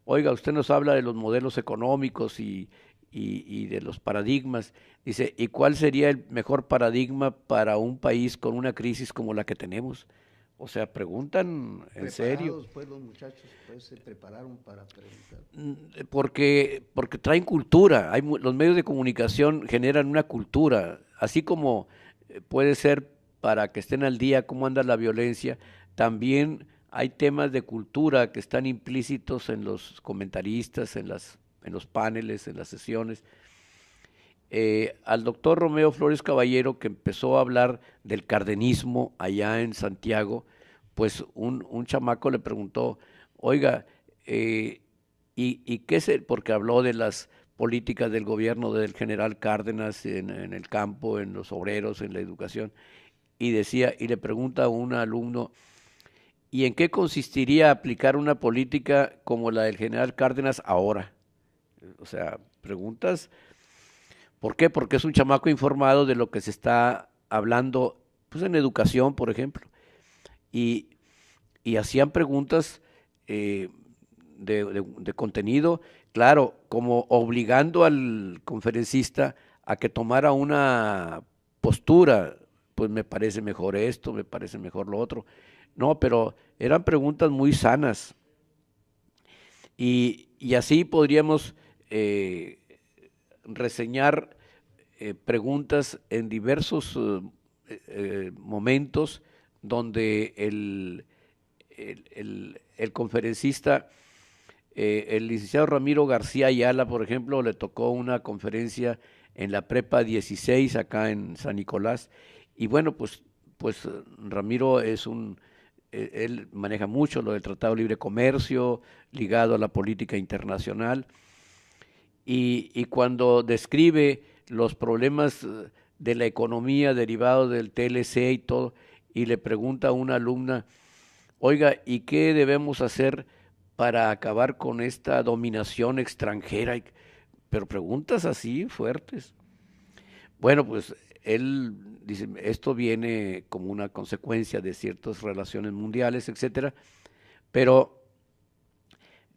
oiga, usted nos habla de los modelos económicos y de los paradigmas. Dice, ¿y cuál sería el mejor paradigma para un país con una crisis como la que tenemos? O sea, preguntan en serio. Preparados, pues los muchachos pues se prepararon para preguntar. Porque traen cultura, los medios de comunicación generan una cultura, así como puede ser para que estén al día cómo anda la violencia, también hay temas de cultura que están implícitos en los comentaristas, en los paneles, en las sesiones. Al doctor Romeo Flores Caballero, que empezó a hablar del cardenismo allá en Santiago, pues un chamaco le preguntó, oiga, eh, ¿y qué es? Porque habló de las políticas del gobierno del general Cárdenas en el campo, en los obreros, en la educación, y decía, y le pregunta a un alumno, ¿y en qué consistiría aplicar una política como la del general Cárdenas ahora? O sea, preguntas. ¿Por qué? Porque es un chamaco informado de lo que se está hablando, pues en educación, por ejemplo. Y, y hacían preguntas eh, de contenido, claro, como obligando al conferencista a que tomara una postura, pues me parece mejor esto, me parece mejor lo otro. No, pero eran preguntas muy sanas y así podríamos eh, reseñar preguntas en diversos momentos donde el conferencista, el licenciado Ramiro García Ayala, por ejemplo, le tocó una conferencia en la Prepa 16 acá en San Nicolás. Y bueno, pues Ramiro él maneja mucho lo del Tratado de Libre Comercio, ligado a la política internacional y cuando describe los problemas de la economía derivados del TLC y todo, y le pregunta a una alumna, oiga, ¿y qué debemos hacer para acabar con esta dominación extranjera? Pero preguntas así fuertes. Bueno, pues él dice, esto viene como una consecuencia de ciertas relaciones mundiales, etcétera, pero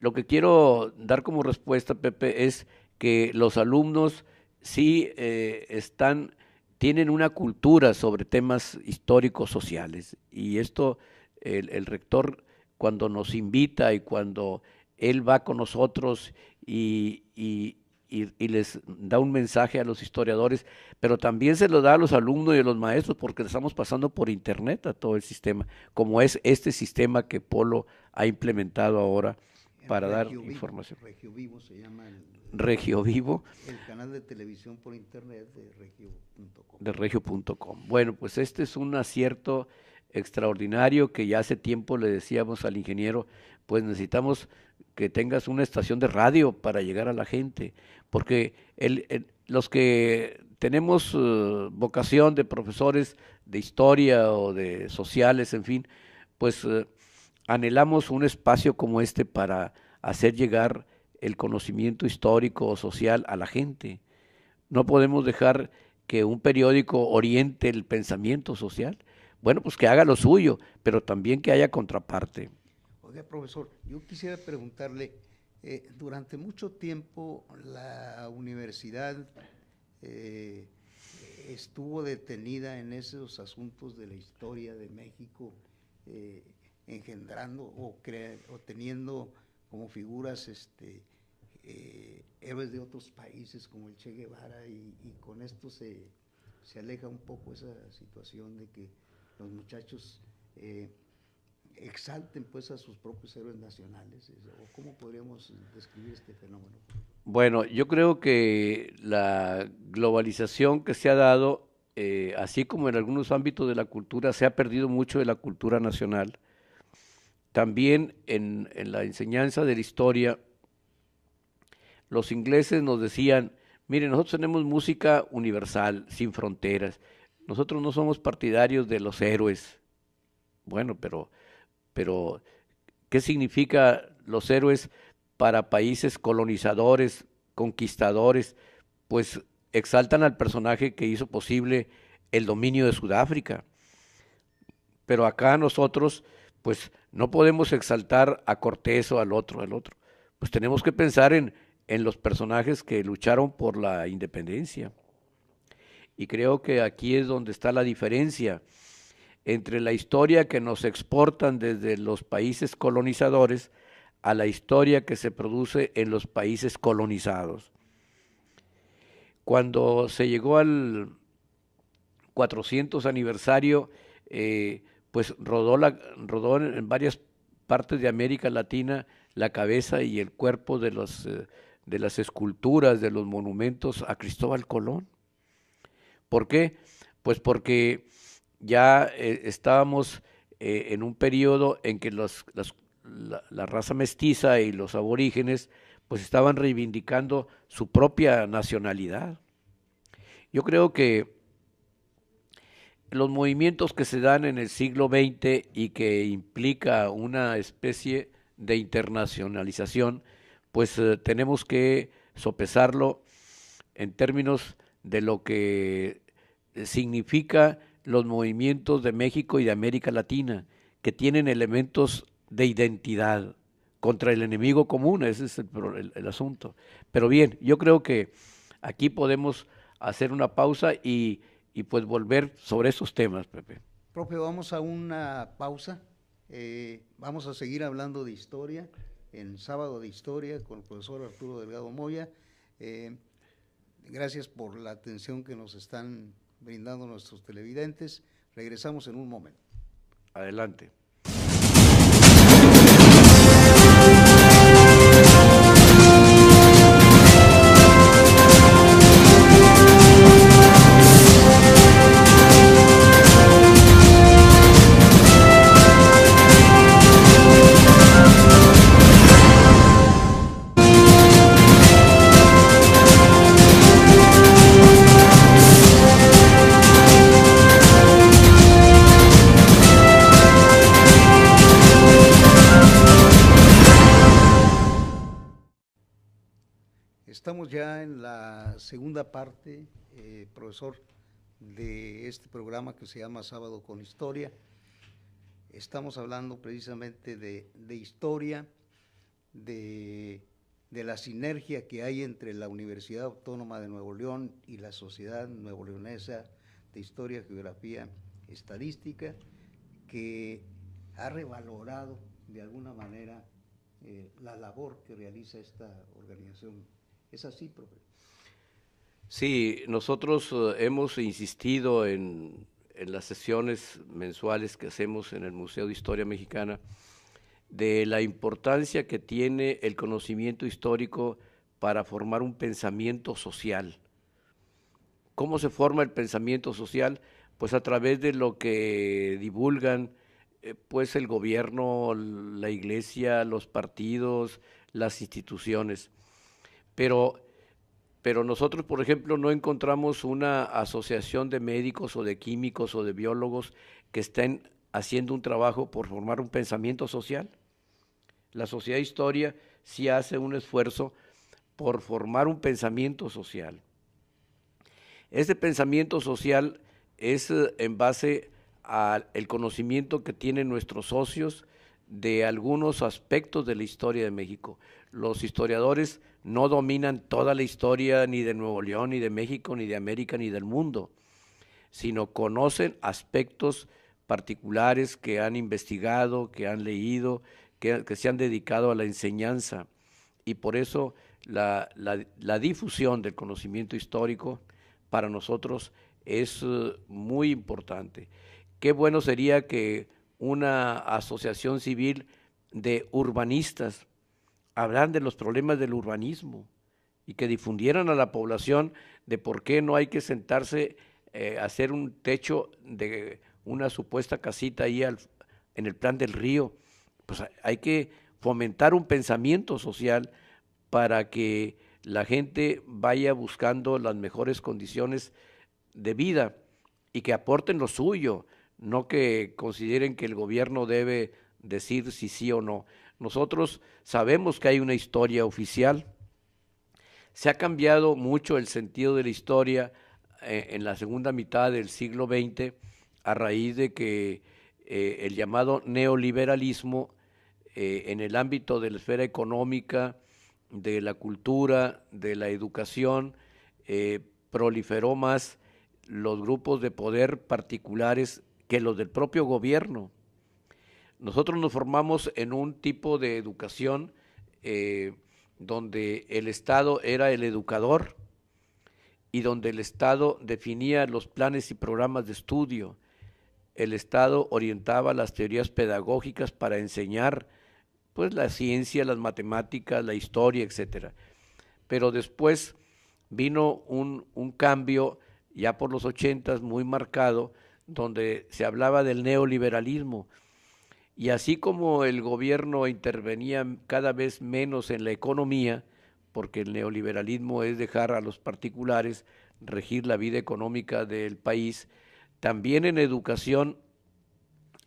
lo que quiero dar como respuesta, Pepe, es que los alumnos sí tienen una cultura sobre temas históricos sociales. Y esto, el rector, cuando nos invita y cuando él va con nosotros y les da un mensaje a los historiadores, pero también se lo da a los alumnos y a los maestros, porque estamos pasando por internet a todo el sistema, como es este sistema que Polo ha implementado ahora En para dar Regio Vivo, información. Regio Vivo se llama Regio Vivo el canal de televisión por internet de regio.com. de regio.com. Bueno, pues este es un acierto extraordinario que ya hace tiempo le decíamos al ingeniero, pues necesitamos que tengas una estación de radio para llegar a la gente, porque los que tenemos vocación de profesores de historia o de sociales, en fin, pues anhelamos un espacio como este para hacer llegar el conocimiento histórico o social a la gente. No podemos dejar que un periódico oriente el pensamiento social. Bueno, pues que haga lo suyo, pero también que haya contraparte. Oiga, profesor, yo quisiera preguntarle, durante mucho tiempo la universidad eh, estuvo detenida en esos asuntos de la historia de México, eh, engendrando o teniendo como figuras héroes de otros países como el Che Guevara y con esto se aleja un poco esa situación de que los muchachos exalten pues a sus propios héroes nacionales, o cómo podríamos describir este fenómeno. Bueno, yo creo que la globalización que se ha dado, así como en algunos ámbitos de la cultura, se ha perdido mucho de la cultura nacional. También en la enseñanza de la historia, los ingleses nos decían, miren, nosotros tenemos música universal, sin fronteras. Nosotros no somos partidarios de los héroes. Bueno, pero ¿qué significa los héroes para países colonizadores, conquistadores? Pues exaltan al personaje que hizo posible el dominio de Sudáfrica. Pero acá nosotros, pues no podemos exaltar a Cortés o al otro, pues tenemos que pensar en los personajes que lucharon por la independencia. Y creo que aquí es donde está la diferencia entre la historia que nos exportan desde los países colonizadores a la historia que se produce en los países colonizados. Cuando se llegó al 400 aniversario, pues rodó en varias partes de América Latina la cabeza y el cuerpo de las esculturas, de los monumentos a Cristóbal Colón. ¿Por qué? Pues porque ya estábamos en un periodo en que la raza mestiza y los aborígenes pues estaban reivindicando su propia nacionalidad. Yo creo que los movimientos que se dan en el siglo XX y que implica una especie de internacionalización, pues tenemos que sopesarlo en términos de lo que significa los movimientos de México y de América Latina, que tienen elementos de identidad contra el enemigo común, ese es el asunto. Pero bien, yo creo que aquí podemos hacer una pausa y pues volver sobre esos temas, Pepe. Profe, vamos a una pausa. Vamos a seguir hablando de historia en Sábado de Historia con el profesor Arturo Delgado Moya. Gracias por la atención que nos están brindando nuestros televidentes. Regresamos en un momento. Adelante. Estamos ya en la segunda parte, profesor, de este programa que se llama Sábado con Historia. Estamos hablando precisamente de historia, de la sinergia que hay entre la Universidad Autónoma de Nuevo León y la Sociedad Nuevo-Leonesa de Historia, Geografía, Estadística, que ha revalorado de alguna manera la labor que realiza esta organización. ¿Es así, profe? Sí, nosotros hemos insistido en las sesiones mensuales que hacemos en el Museo de Historia Mexicana de la importancia que tiene el conocimiento histórico para formar un pensamiento social. ¿Cómo se forma el pensamiento social? Pues a través de lo que divulgan pues el gobierno, la iglesia, los partidos, las instituciones. Pero nosotros, por ejemplo, no encontramos una asociación de médicos o de químicos o de biólogos que estén haciendo un trabajo por formar un pensamiento social. La Sociedad de Historia sí hace un esfuerzo por formar un pensamiento social. Ese pensamiento social es en base al conocimiento que tienen nuestros socios de algunos aspectos de la historia de México. Los historiadores no dominan toda la historia ni de Nuevo León, ni de México, ni de América, ni del mundo, sino conocen aspectos particulares que han investigado, que han leído, que se han dedicado a la enseñanza. Y por eso la difusión del conocimiento histórico para nosotros es muy importante. Qué bueno sería que una asociación civil de urbanistas hablaran de los problemas del urbanismo y que difundieran a la población de por qué no hay que sentarse a hacer un techo de una supuesta casita ahí en el plan del río. Pues hay que fomentar un pensamiento social para que la gente vaya buscando las mejores condiciones de vida y que aporten lo suyo, no que consideren que el gobierno debe decir si sí o no. Nosotros sabemos que hay una historia oficial. Se ha cambiado mucho el sentido de la historia en la segunda mitad del siglo XX a raíz de que el llamado neoliberalismo en el ámbito de la esfera económica de la cultura, de la educación, proliferó más los grupos de poder particulares que los del propio gobierno. Nosotros nos formamos en un tipo de educación donde el Estado era el educador y donde el Estado definía los planes y programas de estudio. El Estado orientaba las teorías pedagógicas para enseñar pues la ciencia, las matemáticas, la historia, etcétera. Pero después vino un cambio ya por los 80 muy marcado, donde se hablaba del neoliberalismo. Y así como el gobierno intervenía cada vez menos en la economía, porque el neoliberalismo es dejar a los particulares regir la vida económica del país, también en educación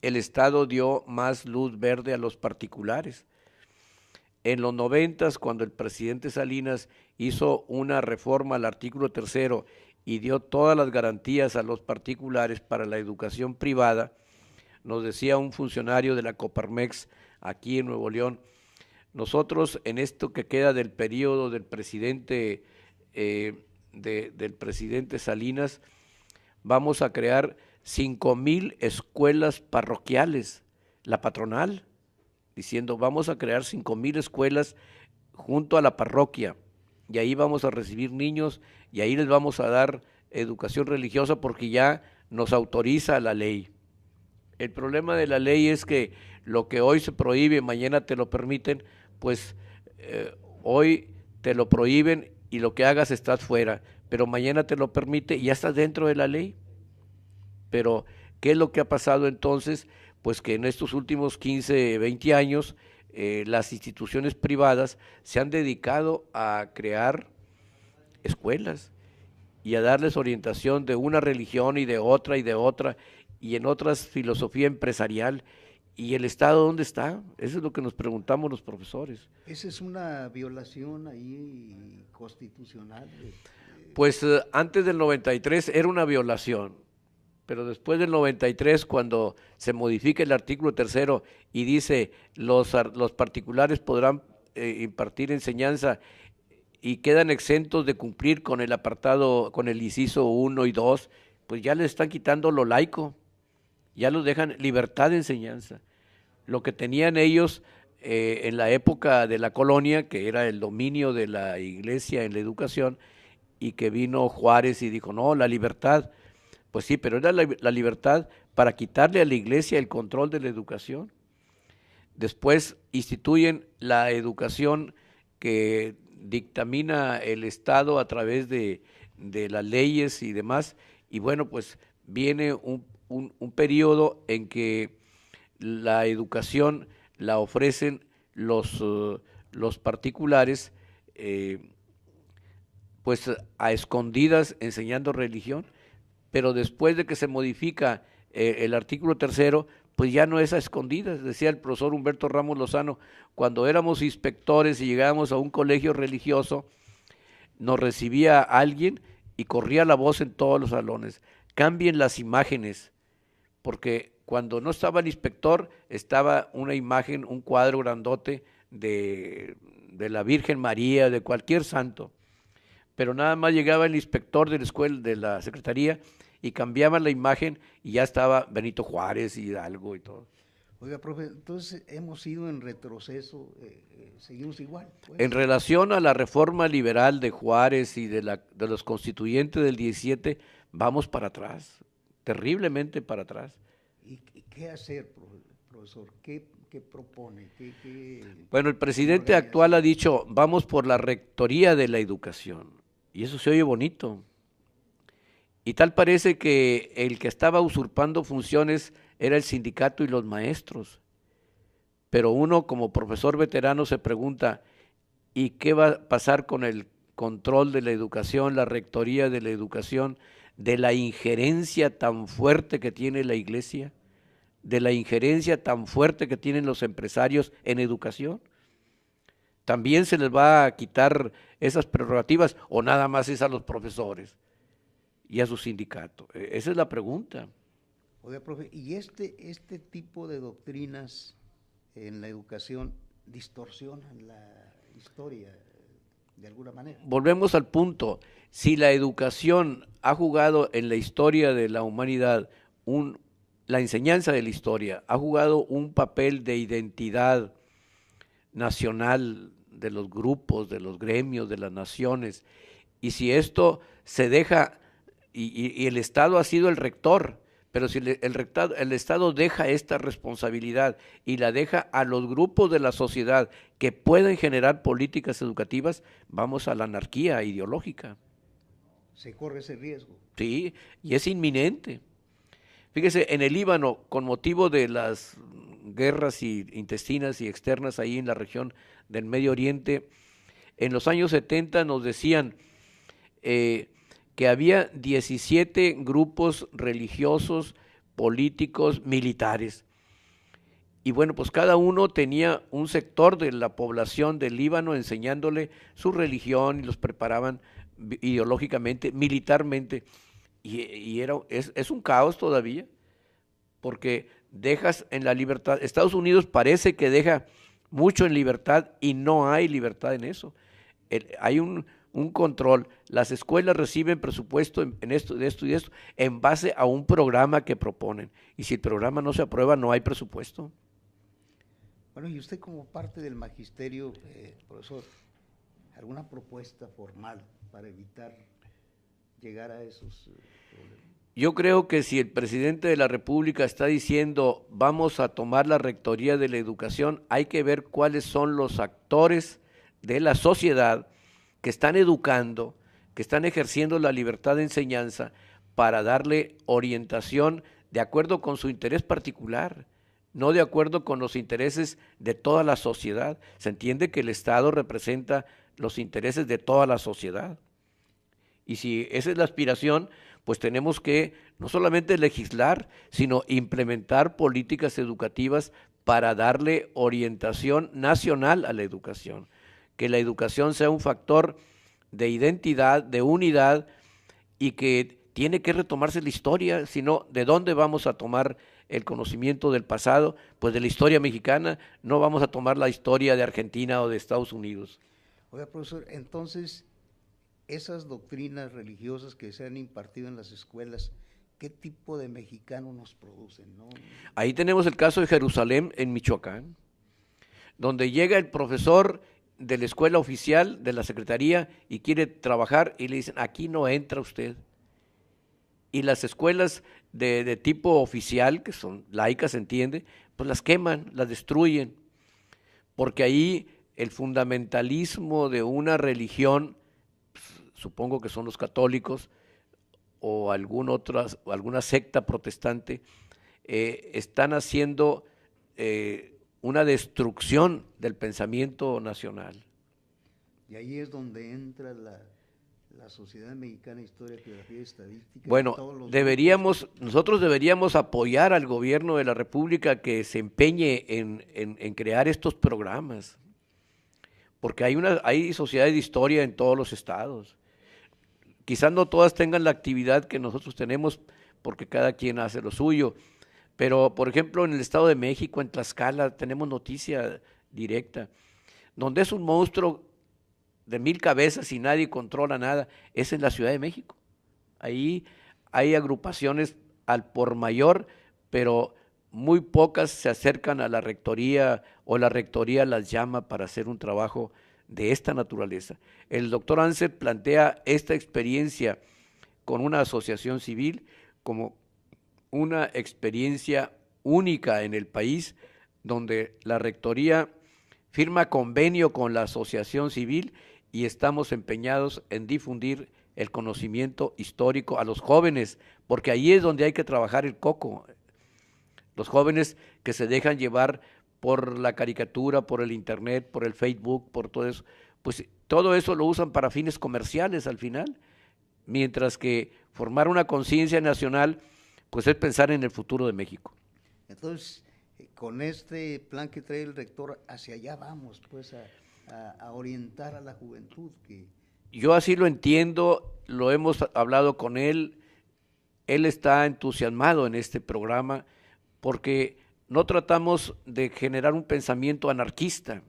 el Estado dio más luz verde a los particulares. En los 90, cuando el presidente Salinas hizo una reforma al artículo 3 y dio todas las garantías a los particulares para la educación privada, nos decía un funcionario de la Coparmex aquí en Nuevo León, nosotros en esto que queda del periodo del presidente, del presidente Salinas, vamos a crear 5,000 escuelas parroquiales, la patronal, diciendo vamos a crear 5,000 escuelas junto a la parroquia y ahí vamos a recibir niños y ahí les vamos a dar educación religiosa porque ya nos autoriza la ley. El problema de la ley es que lo que hoy se prohíbe, mañana te lo permiten, pues hoy te lo prohíben y lo que hagas estás fuera, pero mañana te lo permite y ya estás dentro de la ley. Pero, ¿qué es lo que ha pasado entonces? Pues que en estos últimos 15, 20 años, las instituciones privadas se han dedicado a crear escuelas y a darles orientación de una religión y de otra, y en otras filosofía empresarial. ¿Y el Estado dónde está? Eso es lo que nos preguntamos los profesores. Esa es una violación ahí constitucional. Pues antes del 93 era una violación, pero después del 93, cuando se modifica el artículo 3 y dice los particulares podrán impartir enseñanza y quedan exentos de cumplir con el apartado, con el inciso 1 y 2, pues ya les están quitando lo laico, ya los dejan libertad de enseñanza. Lo que tenían ellos en la época de la colonia, que era el dominio de la iglesia en la educación, y que vino Juárez y dijo, no, la libertad. Pues sí, pero era la libertad para quitarle a la iglesia el control de la educación. Después instituyen la educación que dictamina el Estado a través de las leyes y demás, y bueno, pues viene un periodo en que la educación la ofrecen los particulares, pues a escondidas enseñando religión, pero después de que se modifica el artículo 3, pues ya no es a escondidas. Decía el profesor Humberto Ramos Lozano, cuando éramos inspectores y llegábamos a un colegio religioso, nos recibía alguien y corría la voz en todos los salones, cambien las imágenes, porque cuando no estaba el inspector, estaba una imagen, un cuadro grandote de la Virgen María, de cualquier santo, pero nada más llegaba el inspector de la escuela, de la secretaría, y cambiaban la imagen y ya estaba Benito Juárez y Hidalgo y todo. Oiga, profe, entonces hemos ido en retroceso, seguimos igual. Pues. En relación a la reforma liberal de Juárez y de los constituyentes del 17, vamos para atrás, terriblemente para atrás. ¿Y qué hacer, profesor? ¿Qué propone? Bueno, el presidente actual ha dicho, vamos por la rectoría de la educación, y eso se oye bonito. Y tal parece que el que estaba usurpando funciones era el sindicato y los maestros. Pero uno como profesor veterano se pregunta, ¿y qué va a pasar con el control de la educación, la rectoría de la educación, de la injerencia tan fuerte que tiene la iglesia, de la injerencia tan fuerte que tienen los empresarios en educación? ¿También se les va a quitar esas prerrogativas o nada más es a los profesores y a su sindicato? Esa es la pregunta. Oiga, profe, ¿y este tipo de doctrinas en la educación distorsionan la historia? de alguna manera. Volvemos al punto, si la educación ha jugado en la historia de la humanidad, la enseñanza de la historia ha jugado un papel de identidad nacional de los grupos, de los gremios, de las naciones, y si esto se deja, y el Estado ha sido el rector, pero si el Estado deja esta responsabilidad y la deja a los grupos de la sociedad que pueden generar políticas educativas, vamos a la anarquía ideológica. Se corre ese riesgo. Sí, y es inminente. Fíjese, en el Líbano, con motivo de las guerras intestinas y externas ahí en la región del Medio Oriente, en los años 70 nos decían que había 17 grupos religiosos, políticos, militares. Y bueno, pues cada uno tenía un sector de la población del Líbano enseñándole su religión y los preparaban ideológicamente, militarmente. Es un caos todavía, porque dejas en la libertad. Estados Unidos parece que deja mucho en libertad y no hay libertad en eso. Hay un control. Las escuelas reciben presupuesto en esto, de esto y de esto, en base a un programa que proponen. Y si el programa no se aprueba, no hay presupuesto. Bueno, y usted como parte del magisterio, profesor, ¿alguna propuesta formal para evitar llegar a esos problemas? Yo creo que si el presidente de la República está diciendo vamos a tomar la rectoría de la educación, hay que ver cuáles son los actores de la sociedad que están educando, que están ejerciendo la libertad de enseñanza para darle orientación de acuerdo con su interés particular, no de acuerdo con los intereses de toda la sociedad. Se entiende que el Estado representa los intereses de toda la sociedad. Y si esa es la aspiración, pues tenemos que no solamente legislar, sino implementar políticas educativas para darle orientación nacional a la educación. Que la educación sea un factor de identidad, de unidad, y que tiene que retomarse la historia, sino ¿de dónde vamos a tomar el conocimiento del pasado? Pues de la historia mexicana, no vamos a tomar la historia de Argentina o de Estados Unidos. Oiga, profesor, entonces, esas doctrinas religiosas que se han impartido en las escuelas, ¿qué tipo de mexicano nos producen, no? Ahí tenemos el caso de Jerusalén, en Michoacán, donde llega el profesor de la escuela oficial, de la secretaría, y quiere trabajar, y le dicen, aquí no entra usted. Y las escuelas de tipo oficial, que son laicas, se entiende, pues las queman, las destruyen, porque ahí el fundamentalismo de una religión, supongo que son los católicos, o alguna secta protestante, están haciendo una destrucción del pensamiento nacional. Y ahí es donde entra la Sociedad Mexicana de Historia, Geografía y Estadística. Bueno, nosotros deberíamos apoyar al gobierno de la República que se empeñe en crear estos programas, porque hay sociedades de historia en todos los estados. Quizás no todas tengan la actividad que nosotros tenemos, porque cada quien hace lo suyo, pero por ejemplo en el Estado de México, en Tlaxcala, tenemos noticia directa, donde es un monstruo de 1000 cabezas y nadie controla nada, es en la Ciudad de México. Ahí hay agrupaciones al por mayor, pero muy pocas se acercan a la rectoría o la rectoría las llama para hacer un trabajo de esta naturaleza. El doctor Anser plantea esta experiencia con una asociación civil como una experiencia única en el país, donde la rectoría firma convenio con la asociación civil y estamos empeñados en difundir el conocimiento histórico a los jóvenes, porque ahí es donde hay que trabajar el coco. Los jóvenes que se dejan llevar por la caricatura, por el internet, por el Facebook, por todo eso, pues todo eso lo usan para fines comerciales al final, mientras que formar una conciencia nacional, pues es pensar en el futuro de México. Entonces, con este plan que trae el rector, hacia allá vamos, pues a orientar a la juventud. Yo así lo entiendo, lo hemos hablado con él está entusiasmado en este programa, porque no tratamos de generar un pensamiento anarquista,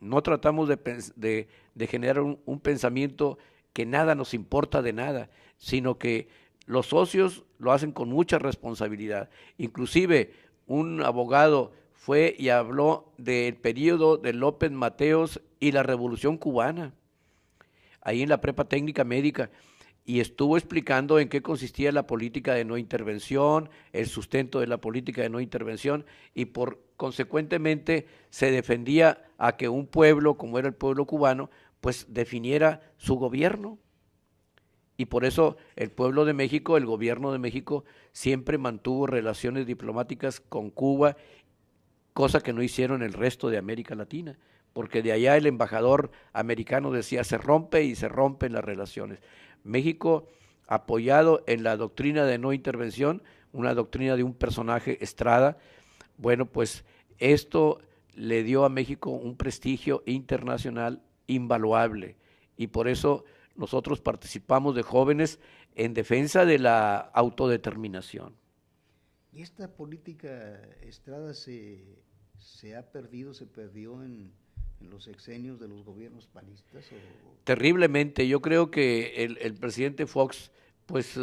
no tratamos de generar un pensamiento que nada nos importa de nada, sino que los socios lo hacen con mucha responsabilidad. Inclusive un abogado fue y habló del periodo de López Mateos y la Revolución Cubana, ahí en la Prepa Técnica Médica, y estuvo explicando en qué consistía la política de no intervención, el sustento de la política de no intervención, y consecuentemente se defendía a que un pueblo, como era el pueblo cubano, pues definiera su gobierno. Y por eso el pueblo de México, el gobierno de México, siempre mantuvo relaciones diplomáticas con Cuba, cosa que no hicieron el resto de América Latina, porque de allá el embajador americano decía se rompe y se rompen las relaciones. México, apoyado en la doctrina de no intervención, una doctrina de un personaje Estrada, bueno, pues esto le dio a México un prestigio internacional invaluable, y por eso nosotros participamos de jóvenes en defensa de la autodeterminación. ¿Y esta política, Estrada, se ha perdido, se perdió en los sexenios de los gobiernos panistas? Terriblemente, yo creo que el presidente Fox, pues,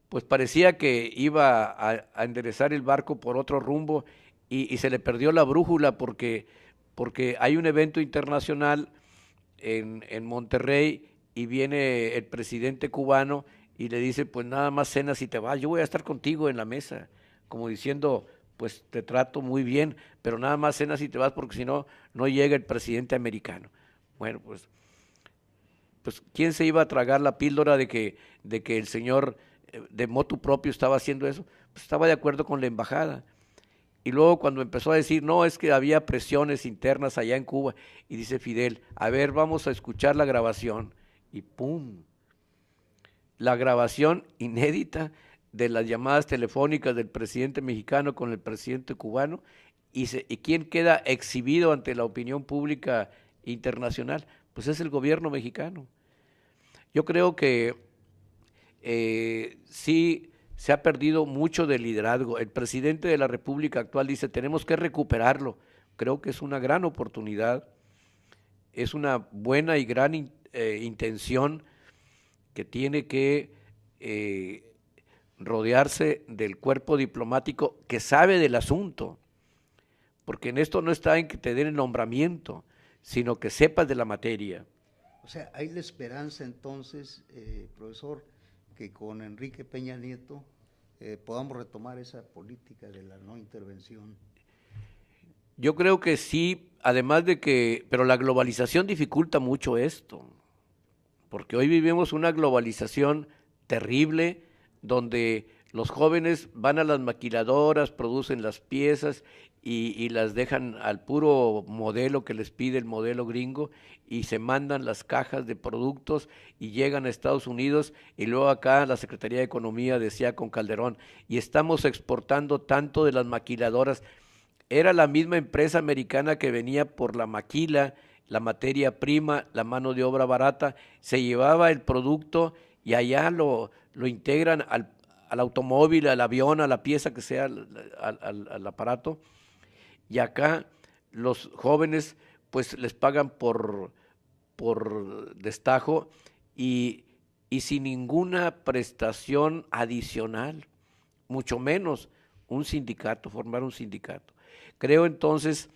pues parecía que iba a enderezar el barco por otro rumbo, y se le perdió la brújula porque hay un evento internacional en Monterrey, y viene el presidente cubano y le dice, pues nada más cenas y te vas, yo voy a estar contigo en la mesa, como diciendo, pues te trato muy bien, pero nada más cenas y te vas porque si no, no llega el presidente americano. Bueno, pues ¿quién se iba a tragar la píldora de que el señor de motu propio estaba haciendo eso? Pues estaba de acuerdo con la embajada. Y luego cuando empezó a decir, no, es que había presiones internas allá en Cuba, y dice Fidel, a ver, vamos a escuchar la grabación, y ¡pum! La grabación inédita de las llamadas telefónicas del presidente mexicano con el presidente cubano, y ¿quién queda exhibido ante la opinión pública internacional? Pues es el gobierno mexicano. Yo creo que sí se ha perdido mucho de liderazgo. El presidente de la República actual dice, tenemos que recuperarlo. Creo que es una gran oportunidad, es una buena y gran intención que tiene que rodearse del cuerpo diplomático que sabe del asunto, porque en esto no está en que te den el nombramiento, sino que sepas de la materia. O sea, hay la esperanza entonces, profesor, que con Enrique Peña Nieto podamos retomar esa política de la no intervención. Yo creo que sí, además de que, pero la globalización dificulta mucho esto, porque hoy vivimos una globalización terrible, donde los jóvenes van a las maquiladoras, producen las piezas y las dejan al puro modelo que les pide el modelo gringo, y se mandan las cajas de productos y llegan a Estados Unidos, y luego acá la Secretaría de Economía decía con Calderón, y estamos exportando tanto de las maquiladoras. Era la misma empresa americana que venía por la maquila, la materia prima, la mano de obra barata, se llevaba el producto y allá lo integran al automóvil, al avión, a la pieza que sea, al aparato, y acá los jóvenes pues les pagan por destajo, y sin ninguna prestación adicional, mucho menos un sindicato, formar un sindicato. Creo entonces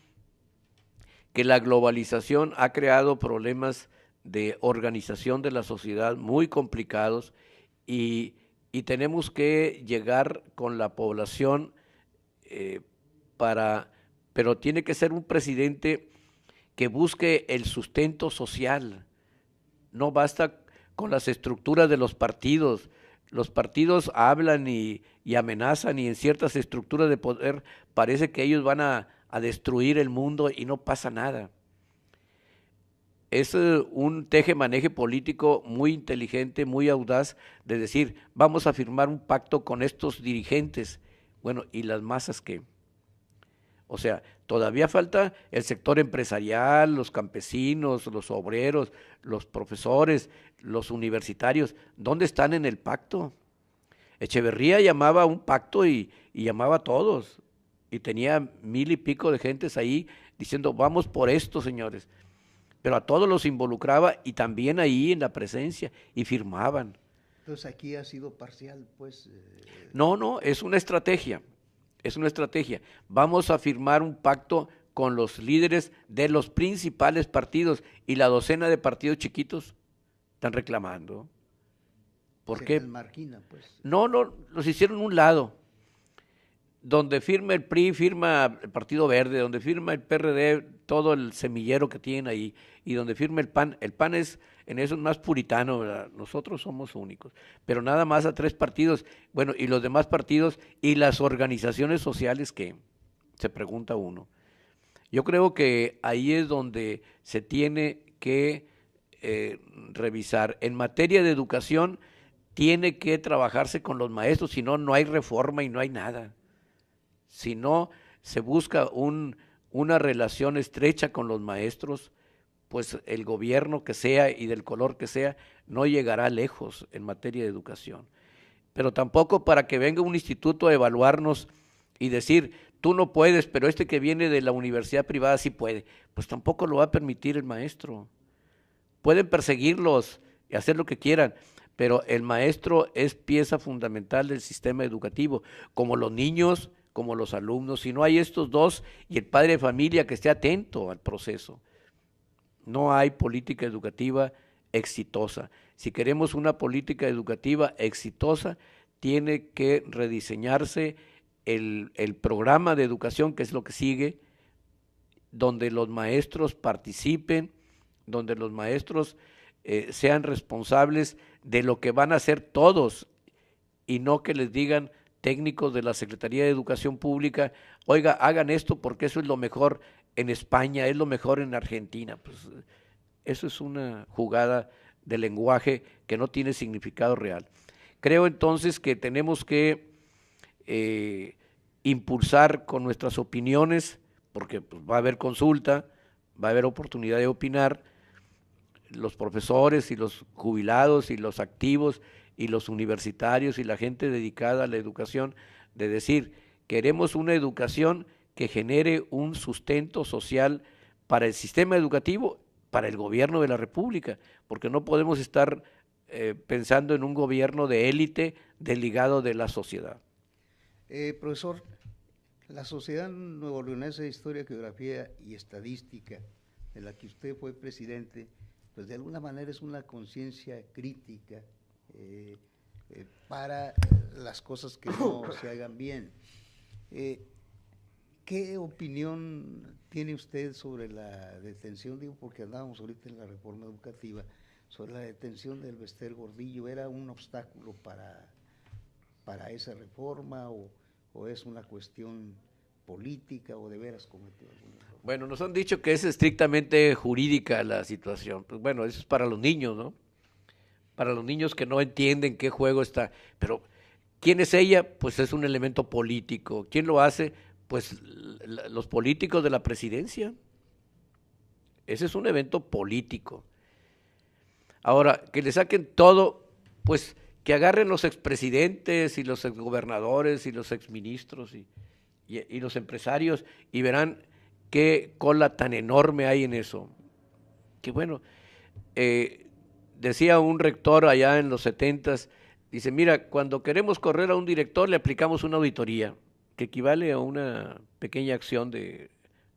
que la globalización ha creado problemas de organización de la sociedad muy complicados, y tenemos que llegar con la población pero tiene que ser un presidente que busque el sustento social. No basta con las estructuras de los partidos. Los partidos hablan y amenazan, y en ciertas estructuras de poder parece que ellos van a destruir el mundo y no pasa nada. Es un teje-maneje político muy inteligente, muy audaz, de decir, vamos a firmar un pacto con estos dirigentes. Bueno, ¿y las masas qué? O sea, todavía falta el sector empresarial, los campesinos, los obreros, los profesores, los universitarios. ¿Dónde están en el pacto? Echeverría llamaba a un pacto y llamaba a todos, y tenía 1000 y pico de gentes ahí diciendo, vamos por esto, señores. Pero a todos los involucraba y también ahí en la presencia, y firmaban. Entonces aquí ha sido parcial, pues. No, no, es una estrategia, es una estrategia. Vamos a firmar un pacto con los líderes de los principales partidos y la docena de partidos chiquitos están reclamando. ¿Por qué? Marquina, pues. No, no, los hicieron a un lado. Donde firma el PRI, firma el Partido Verde, donde firma el PRD, todo el semillero que tienen ahí, y donde firma el PAN es, en eso es más puritano, ¿verdad? Nosotros somos únicos, pero nada más a 3 partidos, bueno, y los demás partidos y las organizaciones sociales que se pregunta uno. Yo creo que ahí es donde se tiene que revisar. En materia de educación, tiene que trabajarse con los maestros, si no, no hay reforma y no hay nada. Si no se busca una relación estrecha con los maestros, pues el gobierno que sea y del color que sea, no llegará lejos en materia de educación. Pero tampoco para que venga un instituto a evaluarnos y decir, tú no puedes, pero este que viene de la universidad privada sí puede. Pues tampoco lo va a permitir el maestro. Pueden perseguirlos y hacer lo que quieran, pero el maestro es pieza fundamental del sistema educativo, como los niños, como los alumnos. Si no hay estos dos y el padre de familia que esté atento al proceso, no hay política educativa exitosa. Si queremos una política educativa exitosa, tiene que rediseñarse el programa de educación, que es lo que sigue, donde los maestros participen, donde los maestros sean responsables de lo que van a hacer todos y no que les digan técnicos de la Secretaría de Educación Pública, oiga, hagan esto porque eso es lo mejor en España, es lo mejor en Argentina. Pues eso es una jugada de lenguaje que no tiene significado real. Creo entonces que tenemos que impulsar con nuestras opiniones, porque pues, va a haber consulta, va a haber oportunidad de opinar, los profesores y los jubilados y los activos y los universitarios y la gente dedicada a la educación, de decir, queremos una educación que genere un sustento social para el sistema educativo, para el gobierno de la República, porque no podemos estar pensando en un gobierno de élite desligado de la sociedad. Profesor, la Sociedad Nuevo-Leonesa de Historia, Geografía y Estadística, de la que usted fue presidente, pues de alguna manera es una conciencia crítica para las cosas que no se hagan bien. ¿Qué opinión tiene usted sobre la detención? Digo, porque andábamos ahorita en la reforma educativa, sobre la detención del Bester Gordillo. ¿Era un obstáculo para esa reforma o es una cuestión política o de veras cometió algún error? Bueno, nos han dicho que es estrictamente jurídica la situación. Pues bueno, eso es para los niños, ¿no? Para los niños que no entienden qué juego está. Pero, ¿quién es ella? Pues es un elemento político. ¿Quién lo hace? Pues los políticos de la presidencia. Ese es un evento político. Ahora, que le saquen todo, pues que agarren los expresidentes y los exgobernadores y los exministros y los empresarios y verán qué cola tan enorme hay en eso. Que bueno, decía un rector allá en los 70s, dice, mira, cuando queremos correr a un director le aplicamos una auditoría, que equivale a una pequeña acción de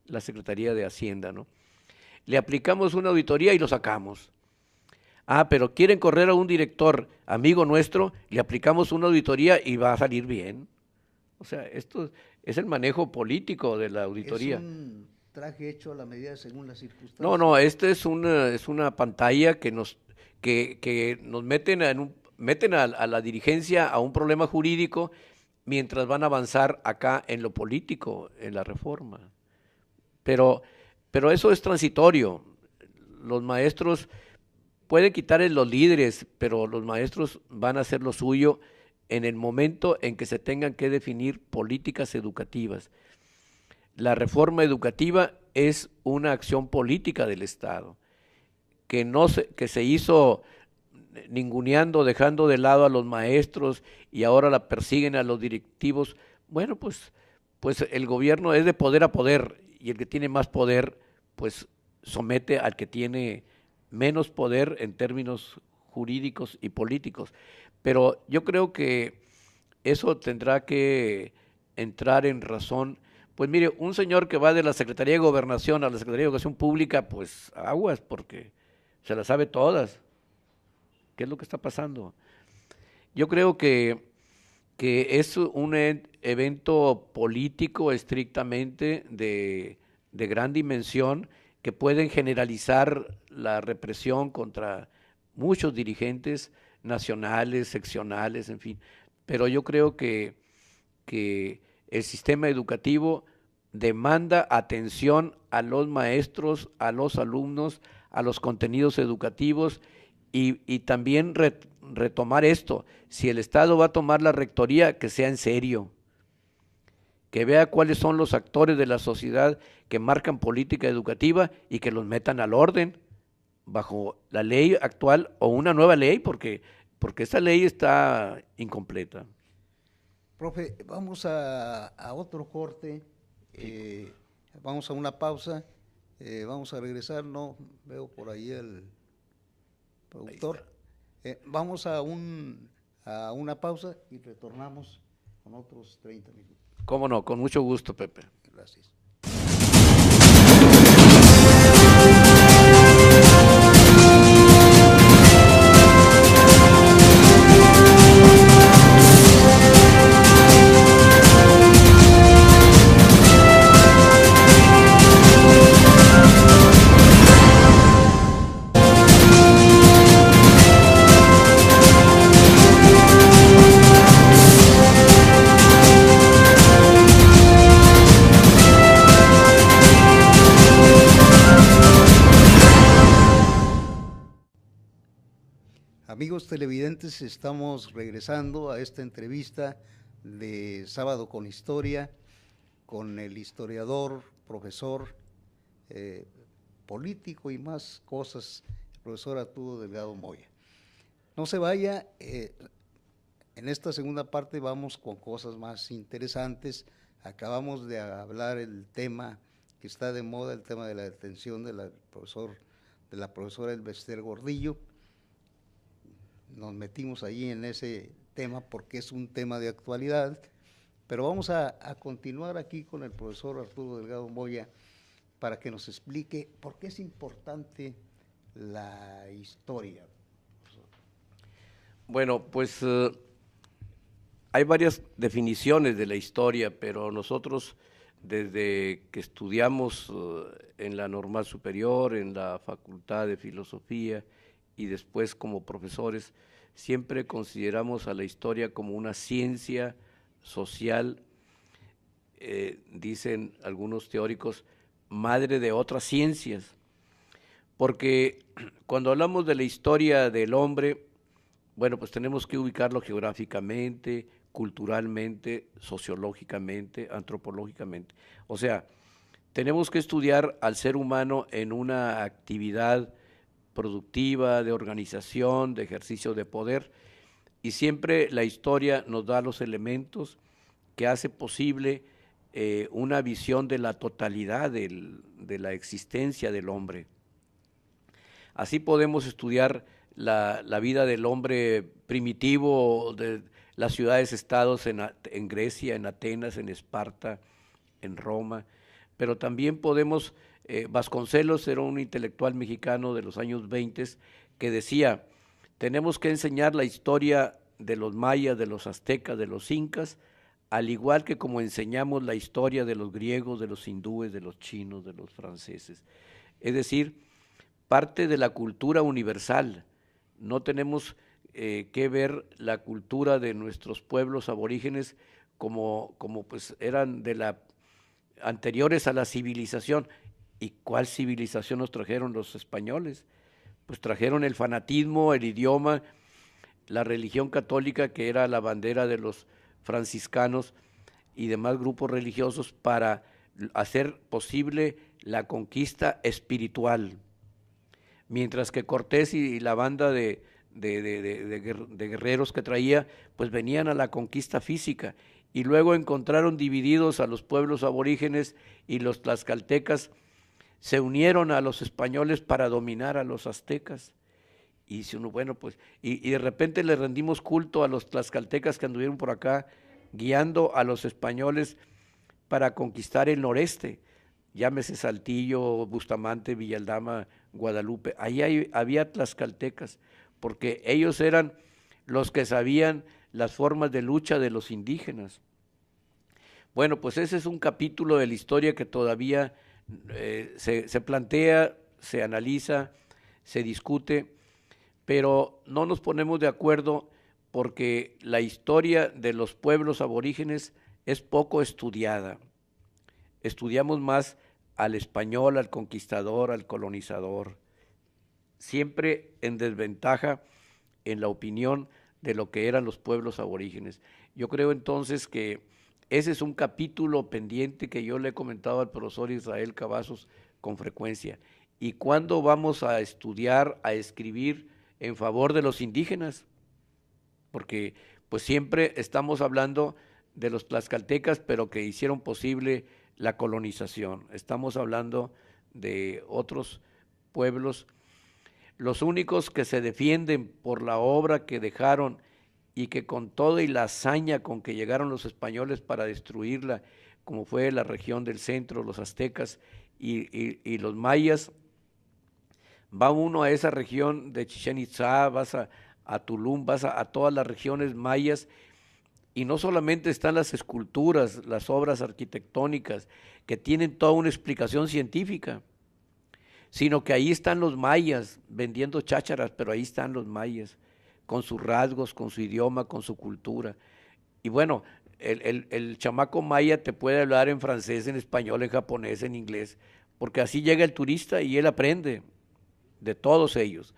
la Secretaría de Hacienda, ¿no? Le aplicamos una auditoría y lo sacamos. Ah, pero quieren correr a un director amigo nuestro, le aplicamos una auditoría y va a salir bien. O sea, esto es el manejo político de la auditoría. Es un traje hecho a la medida según las circunstancias. No, esta es una pantalla que nos meten a la dirigencia a un problema jurídico mientras van a avanzar acá en lo político, en la reforma. Pero eso es transitorio. Los maestros pueden quitarles los líderes, pero los maestros van a hacer lo suyo en el momento en que se tengan que definir políticas educativas. La reforma educativa es una acción política del Estado, que se hizo ninguneando, dejando de lado a los maestros y ahora la persiguen a los directivos. Bueno, pues el gobierno es de poder a poder y el que tiene más poder, pues somete al que tiene menos poder en términos jurídicos y políticos. Pero yo creo que eso tendrá que entrar en razón. Pues mire, un señor que va de la Secretaría de Gobernación a la Secretaría de Educación Pública, pues aguas, porque se las sabe todas. ¿Qué es lo que está pasando? Yo creo que es un evento político estrictamente de gran dimensión que pueden generalizar la represión contra muchos dirigentes nacionales, seccionales, en fin. Pero yo creo que el sistema educativo demanda atención a los maestros, a los alumnos, a los contenidos educativos y también retomar esto. Si el Estado va a tomar la rectoría, que sea en serio, que vea cuáles son los actores de la sociedad que marcan política educativa y que los metan al orden bajo la ley actual o una nueva ley, porque esta ley está incompleta. Profe, vamos a otro corte, vamos a una pausa, vamos a regresar, no veo por ahí el productor. Vamos a una pausa y retornamos con otros 30 minutos. Cómo no, con mucho gusto, Pepe. Gracias. Amigos televidentes, estamos regresando a esta entrevista de Sábado con Historia con el historiador, profesor, político y más cosas, el profesor Arturo Delgado Moya. No se vaya, en esta segunda parte vamos con cosas más interesantes. Acabamos de hablar el tema que está de moda, el tema de la detención de la profesora Elbester Gordillo. Nos metimos ahí en ese tema porque es un tema de actualidad, pero vamos a continuar aquí con el profesor Arturo Delgado Moya para que nos explique por qué es importante la historia. Bueno, pues hay varias definiciones de la historia, pero nosotros desde que estudiamos en la Normal Superior, en la Facultad de Filosofía, y después como profesores, siempre consideramos a la historia como una ciencia social, dicen algunos teóricos, madre de otras ciencias, porque cuando hablamos de la historia del hombre, bueno, pues tenemos que ubicarlo geográficamente, culturalmente, sociológicamente, antropológicamente. O sea, tenemos que estudiar al ser humano en una actividad productiva, de organización, de ejercicio de poder, y siempre la historia nos da los elementos que hace posible una visión de la totalidad de la existencia del hombre. Así podemos estudiar la vida del hombre primitivo, de las ciudades-estados en Grecia, en Atenas, en Esparta, en Roma, pero también podemos Vasconcelos era un intelectual mexicano de los años 20 que decía, tenemos que enseñar la historia de los mayas, de los aztecas, de los incas, al igual que como enseñamos la historia de los griegos, de los hindúes, de los chinos, de los franceses. Es decir, parte de la cultura universal. No tenemos que ver la cultura de nuestros pueblos aborígenes como pues eran anteriores a la civilización. ¿Y cuál civilización nos trajeron los españoles? Pues trajeron el fanatismo, el idioma, la religión católica, que era la bandera de los franciscanos y demás grupos religiosos, para hacer posible la conquista espiritual. Mientras que Cortés y la banda de guerreros que traía, pues venían a la conquista física. y luego encontraron divididos a los pueblos aborígenes y los tlaxcaltecas se unieron a los españoles para dominar a los aztecas. Y dice uno, bueno, pues, y de repente le rendimos culto a los tlaxcaltecas que anduvieron por acá, guiando a los españoles para conquistar el noreste, llámese Saltillo, Bustamante, Villaldama, Guadalupe. Había tlaxcaltecas, porque ellos eran los que sabían las formas de lucha de los indígenas. Bueno, pues ese es un capítulo de la historia que todavía se plantea, se analiza, se discute, pero no nos ponemos de acuerdo porque la historia de los pueblos aborígenes es poco estudiada. Estudiamos más al español, al conquistador, al colonizador, siempre en desventaja en la opinión de lo que eran los pueblos aborígenes. Yo creo entonces que ese es un capítulo pendiente que yo le he comentado al profesor Israel Cavazos con frecuencia. ¿Y cuándo vamos a estudiar, a escribir en favor de los indígenas? Porque pues siempre estamos hablando de los tlaxcaltecas, pero que hicieron posible la colonización. Estamos hablando de otros pueblos. Los únicos que se defienden por la obra que dejaron y que con todo y la hazaña con que llegaron los españoles para destruirla, como fue la región del centro, los aztecas y los mayas, va uno a esa región de Chichén Itzá, vas a Tulum, vas a todas las regiones mayas, y no solamente están las esculturas, las obras arquitectónicas, que tienen toda una explicación científica, sino que ahí están los mayas vendiendo chácharas, pero ahí están los mayas, con sus rasgos, con su idioma, con su cultura. Y bueno, el chamaco maya te puede hablar en francés, en español, en japonés, en inglés, porque así llega el turista y él aprende de todos ellos.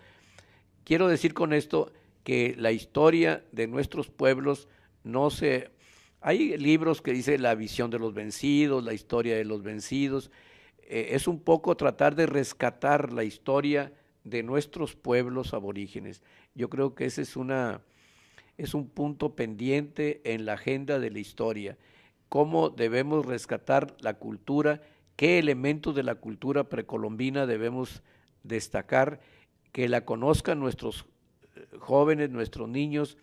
Quiero decir con esto que la historia de nuestros pueblos no se... Hay libros que dicen la visión de los vencidos, la historia de los vencidos. Es un poco tratar de rescatar la historia de nuestros pueblos aborígenes. Yo creo que ese es un punto pendiente en la agenda de la historia. Cómo debemos rescatar la cultura, qué elementos de la cultura precolombina debemos destacar, que la conozcan nuestros jóvenes, nuestros niños,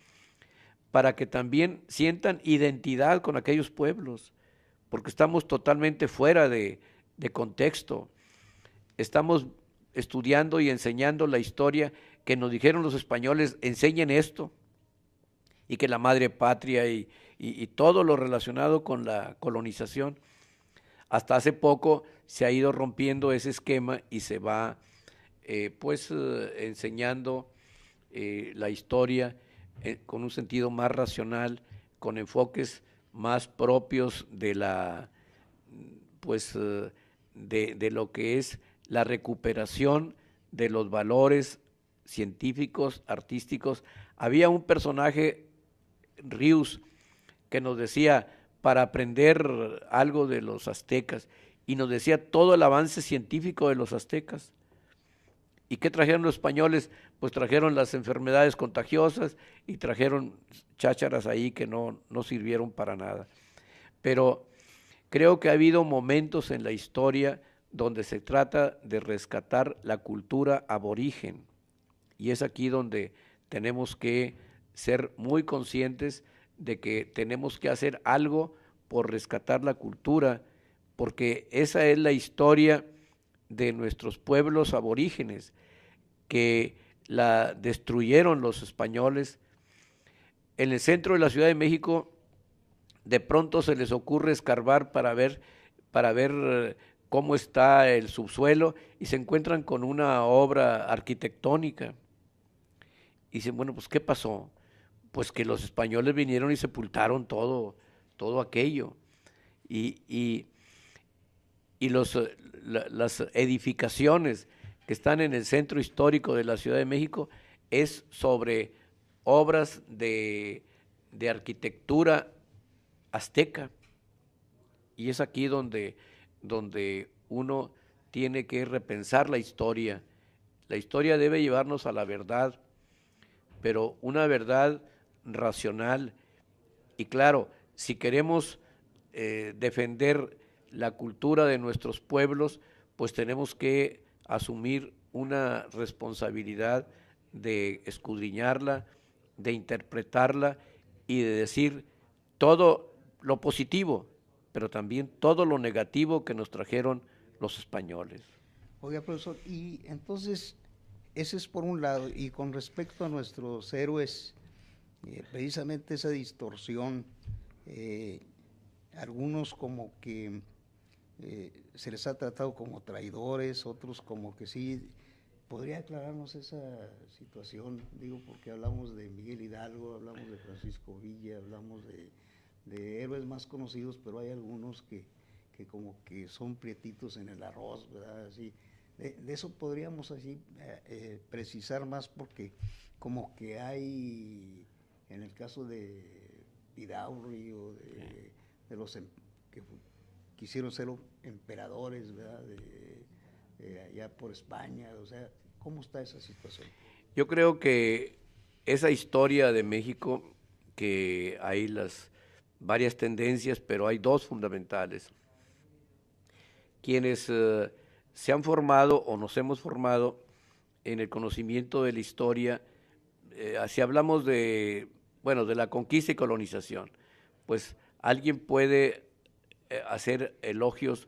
para que también sientan identidad con aquellos pueblos, porque estamos totalmente fuera de contexto. Estamos estudiando y enseñando la historia que nos dijeron los españoles, enseñen esto, y que la madre patria y todo lo relacionado con la colonización. Hasta hace poco se ha ido rompiendo ese esquema y se va enseñando la historia con un sentido más racional, con enfoques más propios de la de lo que es la recuperación de los valores científicos, artísticos. Había un personaje, Rius, que nos decía, para aprender algo de los aztecas, y nos decía todo el avance científico de los aztecas. ¿Y qué trajeron los españoles? Pues trajeron las enfermedades contagiosas y trajeron chácharas ahí que no sirvieron para nada. Pero creo que ha habido momentos en la historia donde se trata de rescatar la cultura aborigen, y es aquí donde tenemos que ser muy conscientes de que tenemos que hacer algo por rescatar la cultura, porque esa es la historia de nuestros pueblos aborígenes, que la destruyeron los españoles. En el centro de la Ciudad de México, de pronto se les ocurre escarbar para ver cómo está el subsuelo, y se encuentran con una obra arquitectónica. Y dicen, bueno, pues ¿qué pasó? Pues que los españoles vinieron y sepultaron todo aquello. Y las edificaciones que están en el centro histórico de la Ciudad de México es sobre obras de arquitectura azteca. Y es aquí donde uno tiene que repensar la historia. La historia debe llevarnos a la verdad, pero una verdad racional. Y claro, si queremos defender la cultura de nuestros pueblos, pues tenemos que asumir una responsabilidad de escudriñarla, de interpretarla y de decir todo lo positivo, pero también todo lo negativo que nos trajeron los españoles. Oiga, profesor, y entonces, ese es por un lado, y con respecto a nuestros héroes, precisamente esa distorsión, algunos como que se les ha tratado como traidores, otros como que sí. ¿Podría aclararnos esa situación? Digo, porque hablamos de Miguel Hidalgo, hablamos de Francisco Villa, hablamos de héroes más conocidos, pero hay algunos que como que son prietitos en el arroz, ¿verdad? Así, de eso podríamos así precisar más, porque como que hay, en el caso de Vidaurri o de los que quisieron ser emperadores, ¿verdad? Allá por España, o sea, ¿cómo está esa situación? Yo creo que esa historia de México, que hay las varias tendencias, pero hay dos fundamentales. Quienes se han formado o nos hemos formado en el conocimiento de la historia, si hablamos de, bueno, de la conquista y colonización, pues alguien puede hacer elogios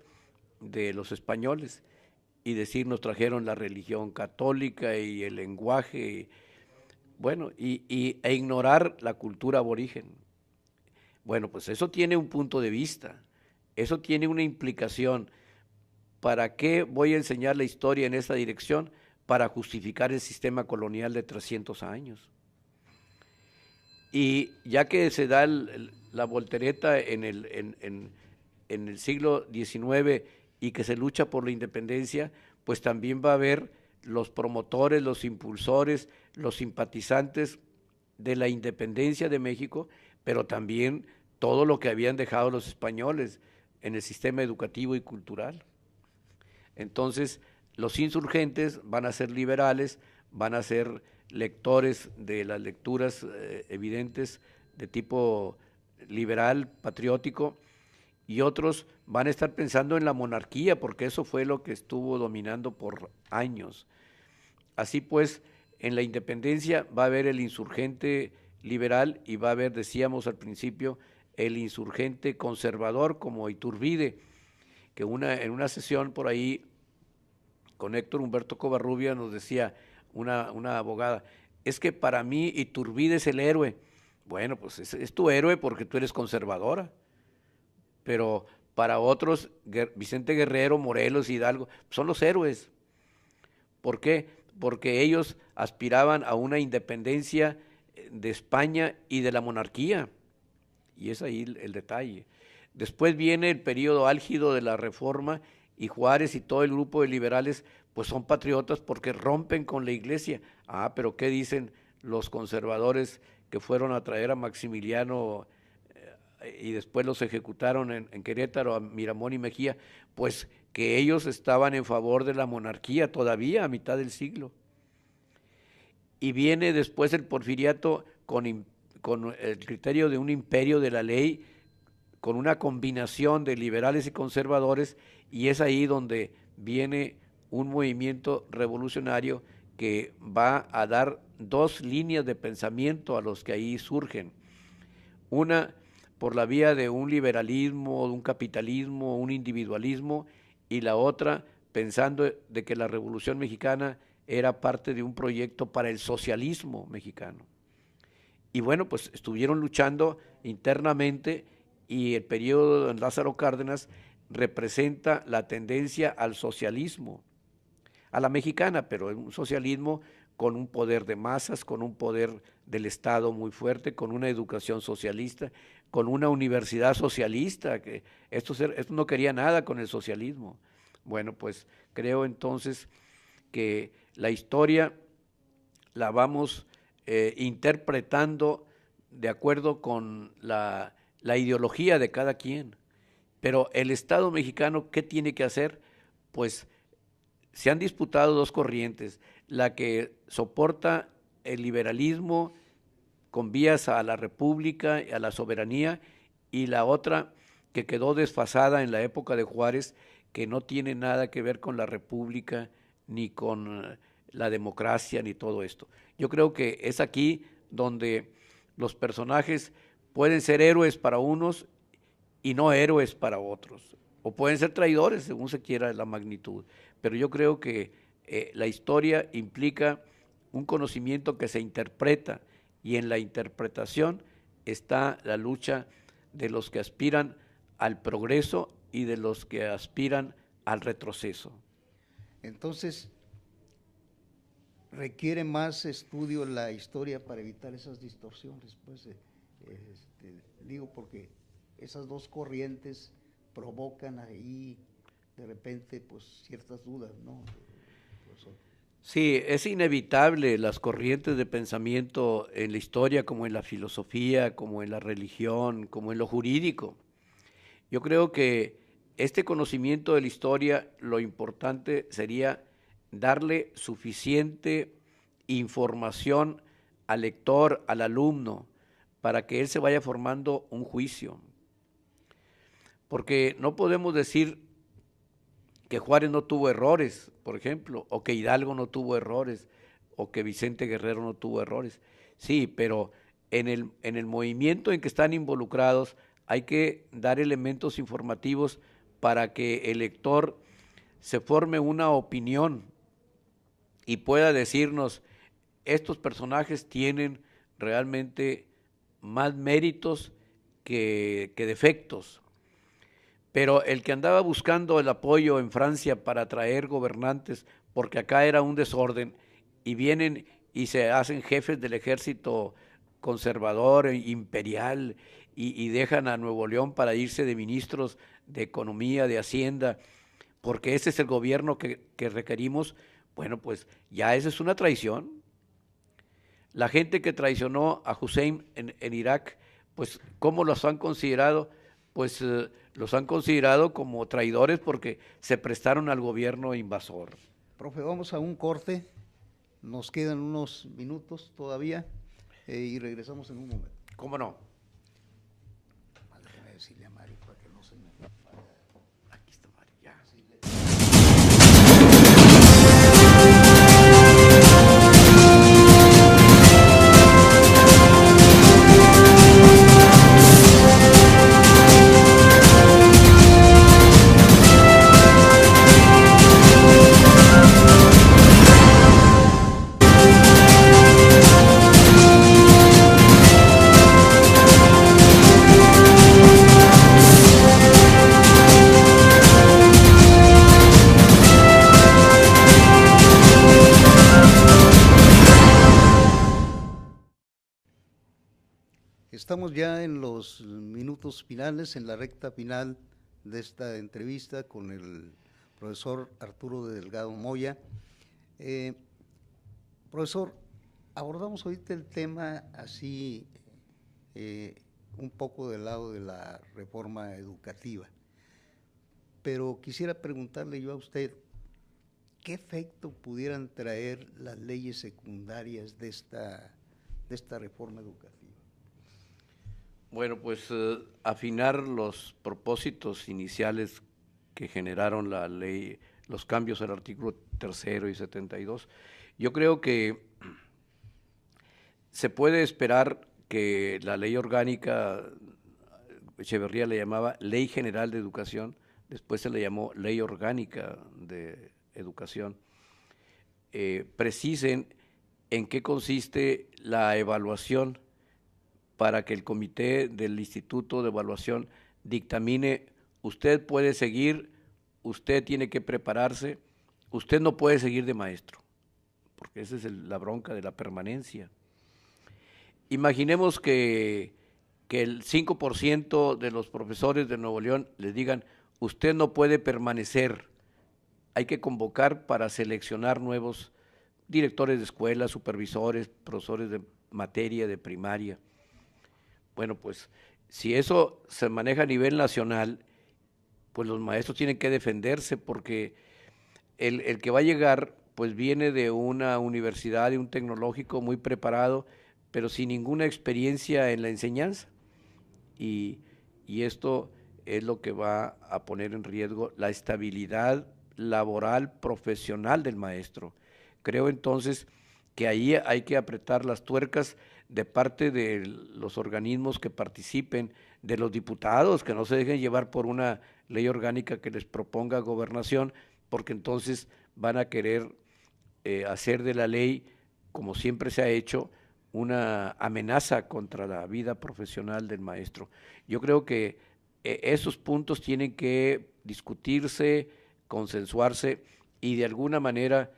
de los españoles y decir nos trajeron la religión católica y el lenguaje, bueno, e ignorar la cultura aborigen. Bueno, pues eso tiene un punto de vista, eso tiene una implicación. ¿Para qué voy a enseñar la historia en esa dirección? Para justificar el sistema colonial de 300 años. Y ya que se da la voltereta en el siglo XIX y que se lucha por la independencia, pues también va a haber los promotores, los impulsores, los simpatizantes de la independencia de México, pero también todo lo que habían dejado los españoles en el sistema educativo y cultural. Entonces, los insurgentes van a ser liberales, van a ser lectores de las lecturas evidentes de tipo liberal, patriótico, y otros van a estar pensando en la monarquía, porque eso fue lo que estuvo dominando por años. Así pues, en la independencia va a haber el insurgente liberal y va a haber, decíamos al principio, el insurgente conservador como Iturbide, que en una sesión por ahí con Héctor Humberto Covarrubia nos decía una abogada, es que para mí Iturbide es el héroe. Bueno, pues es tu héroe porque tú eres conservadora, pero para otros, Vicente Guerrero, Morelos, Hidalgo, son los héroes. ¿Por qué? Porque ellos aspiraban a una independencia de España y de la monarquía, y es ahí el detalle. Después viene el periodo álgido de la Reforma y Juárez y todo el grupo de liberales pues son patriotas porque rompen con la iglesia. Ah, pero ¿qué dicen los conservadores que fueron a traer a Maximiliano y después los ejecutaron en Querétaro, a Miramón y Mejía? Pues que ellos estaban en favor de la monarquía todavía a mitad del siglo. Y viene después el porfiriato con el criterio de un imperio de la ley, con una combinación de liberales y conservadores, y es ahí donde viene un movimiento revolucionario que va a dar dos líneas de pensamiento a los que ahí surgen. Una por la vía de un liberalismo, de un capitalismo, un individualismo, y la otra pensando de que la Revolución Mexicana era parte de un proyecto para el socialismo mexicano. Y bueno, pues estuvieron luchando internamente y el periodo de Lázaro Cárdenas representa la tendencia al socialismo, a la mexicana, pero un socialismo con un poder de masas, con un poder del Estado muy fuerte, con una educación socialista, con una universidad socialista, que esto no quería nada con el socialismo. Bueno, pues creo entonces que la historia la vamos interpretando de acuerdo con la ideología de cada quien. Pero el Estado mexicano, ¿qué tiene que hacer? Pues se han disputado dos corrientes, la que soporta el liberalismo con vías a la república, a la soberanía, y la otra que quedó desfasada en la época de Juárez, que no tiene nada que ver con la república, ni con la democracia, ni todo esto. Yo creo que es aquí donde los personajes pueden ser héroes para unos y no héroes para otros, o pueden ser traidores según se quiera la magnitud, pero yo creo que la historia implica un conocimiento que se interpreta, y en la interpretación está la lucha de los que aspiran al progreso y de los que aspiran al retroceso. Entonces, requiere más estudio la historia para evitar esas distorsiones, pues, digo, porque esas dos corrientes provocan ahí de repente pues ciertas dudas, ¿no, profesor? Sí, es inevitable las corrientes de pensamiento en la historia, como en la filosofía, como en la religión, como en lo jurídico. Yo creo que este conocimiento de la historia, lo importante sería darle suficiente información al lector, al alumno, para que él se vaya formando un juicio. Porque no podemos decir que Juárez no tuvo errores, por ejemplo, o que Hidalgo no tuvo errores, o que Vicente Guerrero no tuvo errores. Sí, pero en el movimiento en que están involucrados hay que dar elementos informativos para que el lector se forme una opinión y pueda decirnos, estos personajes tienen realmente más méritos que defectos. Pero el que andaba buscando el apoyo en Francia para traer gobernantes, porque acá era un desorden, y vienen y se hacen jefes del ejército conservador, imperial, y dejan a Nuevo León para irse de ministros de Economía, de Hacienda, porque ese es el gobierno que requerimos, bueno, pues ya esa es una traición. La gente que traicionó a Hussein en Irak, pues ¿cómo los han considerado? Pues los han considerado como traidores porque se prestaron al gobierno invasor. Profe, vamos a un corte, nos quedan unos minutos todavía y regresamos en un momento. ¿Cómo no? Déjeme decirle a Mario para que no se me... Aquí está Mario, ya. Estamos ya en los minutos finales, en la recta final de esta entrevista con el profesor Arturo Delgado Moya. Profesor, abordamos ahorita el tema así un poco del lado de la reforma educativa, pero quisiera preguntarle yo a usted, ¿qué efecto pudieran traer las leyes secundarias de esta reforma educativa? Bueno, pues afinar los propósitos iniciales que generaron la ley, los cambios al artículo 3 y 72. Yo creo que se puede esperar que la ley orgánica, Echeverría le llamaba Ley General de Educación, después se le llamó Ley Orgánica de Educación, precisen en qué consiste la evaluación para que el comité del Instituto de Evaluación dictamine, usted puede seguir, usted tiene que prepararse, usted no puede seguir de maestro, porque esa es la bronca de la permanencia. Imaginemos que el 5% de los profesores de Nuevo León les digan, usted no puede permanecer, hay que convocar para seleccionar nuevos directores de escuela, supervisores, profesores de materia, de primaria. Bueno, pues si eso se maneja a nivel nacional, pues los maestros tienen que defenderse porque el que va a llegar pues viene de una universidad, de un tecnológico muy preparado, pero sin ninguna experiencia en la enseñanza. Y y esto es lo que va a poner en riesgo la estabilidad laboral profesional del maestro. Creo entonces que ahí hay que apretar las tuercas de parte de los organismos que participen, de los diputados, que no se dejen llevar por una ley orgánica que les proponga gobernación, porque entonces van a querer hacer de la ley, como siempre se ha hecho, una amenaza contra la vida profesional del maestro. Yo creo que esos puntos tienen que discutirse, consensuarse y de alguna manera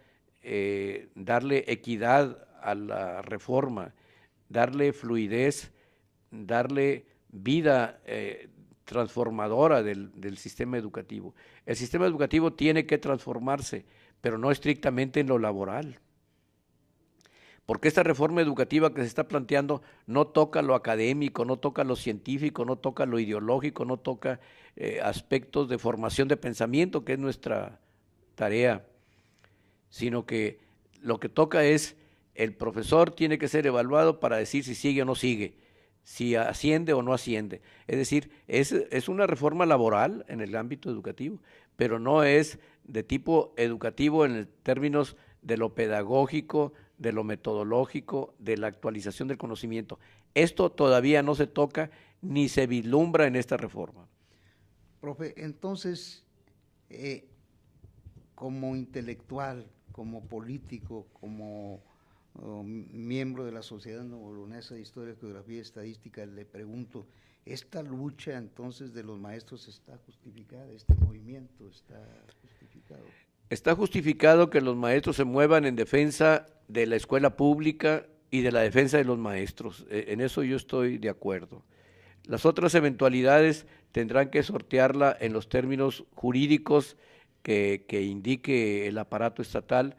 darle equidad a la reforma, darle fluidez, darle vida transformadora del sistema educativo. El sistema educativo tiene que transformarse, pero no estrictamente en lo laboral, porque esta reforma educativa que se está planteando no toca lo académico, no toca lo científico, no toca lo ideológico, no toca aspectos de formación de pensamiento, que es nuestra tarea, sino que lo que toca es el profesor tiene que ser evaluado para decir si sigue o no sigue, si asciende o no asciende. Es decir, es una reforma laboral en el ámbito educativo, pero no es de tipo educativo en términos de lo pedagógico, de lo metodológico, de la actualización del conocimiento. Esto todavía no se toca ni se vislumbra en esta reforma. Profe, entonces, como intelectual, como político, como miembro de la Sociedad Nuevo-Leonesa de Historia, Geografía y Estadística, le pregunto, ¿esta lucha entonces de los maestros está justificada? ¿Este movimiento está justificado? Está justificado que los maestros se muevan en defensa de la escuela pública y de la defensa de los maestros. En eso yo estoy de acuerdo. Las otras eventualidades tendrán que sortearla en los términos jurídicos que indique el aparato estatal,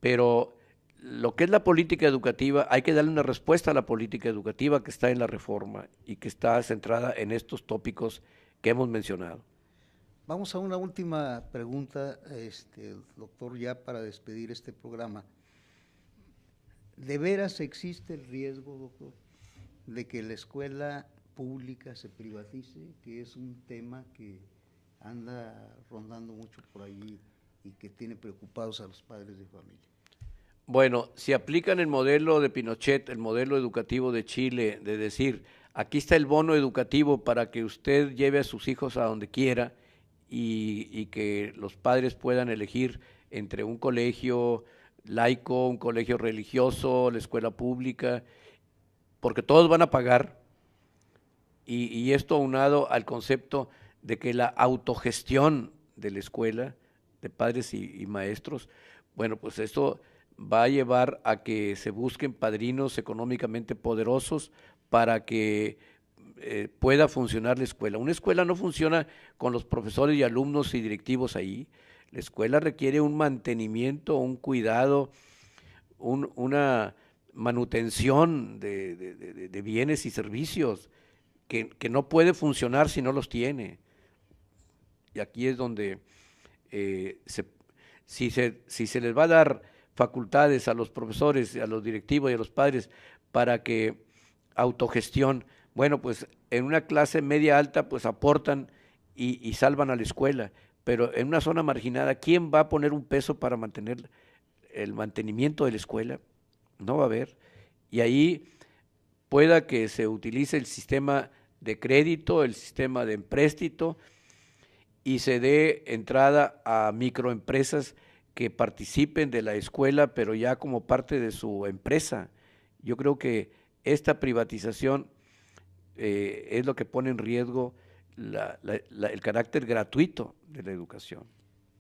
pero lo que es la política educativa, hay que darle una respuesta a la política educativa que está en la reforma y que está centrada en estos tópicos que hemos mencionado. Vamos a una última pregunta, doctor, ya para despedir este programa. ¿De veras existe el riesgo, doctor, de que la escuela pública se privatice, que es un tema que anda rondando mucho por allí y que tiene preocupados a los padres de familia? Bueno, si aplican el modelo de Pinochet, el modelo educativo de Chile, de decir, aquí está el bono educativo para que usted lleve a sus hijos a donde quiera y que los padres puedan elegir entre un colegio laico, un colegio religioso, la escuela pública, porque todos van a pagar, y esto aunado al concepto de que la autogestión de la escuela, de padres y maestros, bueno, pues esto va a llevar a que se busquen padrinos económicamente poderosos para que pueda funcionar la escuela. Una escuela no funciona con los profesores y alumnos y directivos ahí. La escuela requiere un mantenimiento, un cuidado, una manutención de bienes y servicios que no puede funcionar si no los tiene. Y aquí es donde si se les va a dar facultades a los profesores, a los directivos y a los padres para que autogestión, bueno, pues en una clase media alta pues aportan y salvan a la escuela, pero en una zona marginada, ¿quién va a poner un peso para mantener el mantenimiento de la escuela? No va a haber. Y ahí pueda que se utilice el sistema de crédito, el sistema de empréstito y se dé entrada a microempresas que participen de la escuela, pero ya como parte de su empresa. Yo creo que esta privatización es lo que pone en riesgo el carácter gratuito de la educación.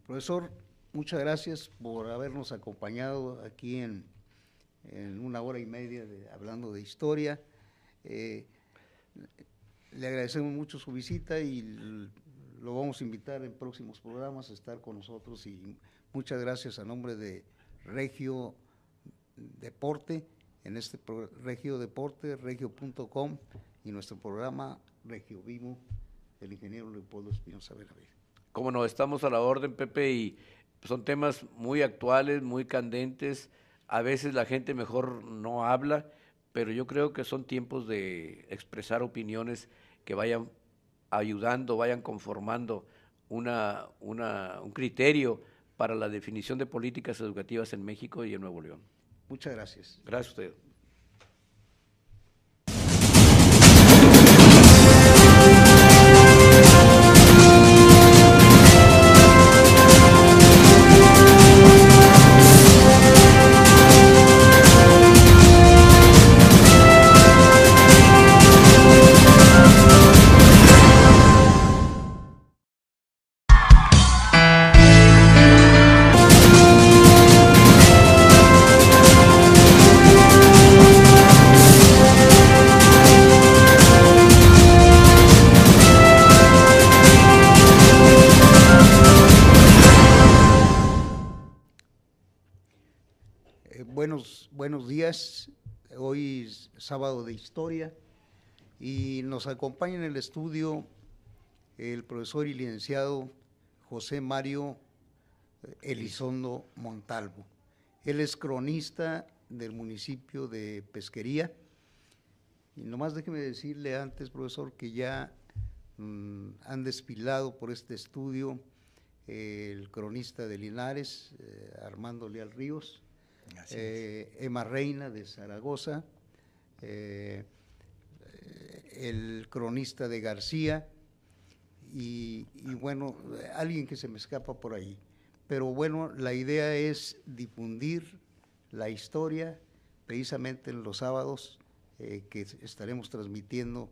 Profesor, muchas gracias por habernos acompañado aquí en una hora y media hablando de historia. Le agradecemos mucho su visita y lo vamos a invitar en próximos programas a estar con nosotros, y muchas gracias a nombre de Regio Deporte, en este Regio Deporte, regio.com, y nuestro programa Regio Vivo, del ingeniero Leopoldo Espinosa Benavides. Cómo no, estamos a la orden, Pepe, y son temas muy actuales, muy candentes. A veces la gente mejor no habla, pero yo creo que son tiempos de expresar opiniones que vayan ayudando, vayan conformando un criterio para la definición de políticas educativas en México y en Nuevo León. Muchas gracias. Gracias a usted. Buenos días, hoy es sábado de historia y nos acompaña en el estudio el profesor y licenciado José Mario Elizondo Montalvo. Él es cronista del municipio de Pesquería y nomás déjeme decirle antes, profesor, que ya han desfilado por este estudio el cronista de Linares, Armando Leal Ríos, Emma Reina de Zaragoza, el cronista de García y bueno, alguien que se me escapa por ahí. Pero bueno, la idea es difundir la historia precisamente en los sábados que estaremos transmitiendo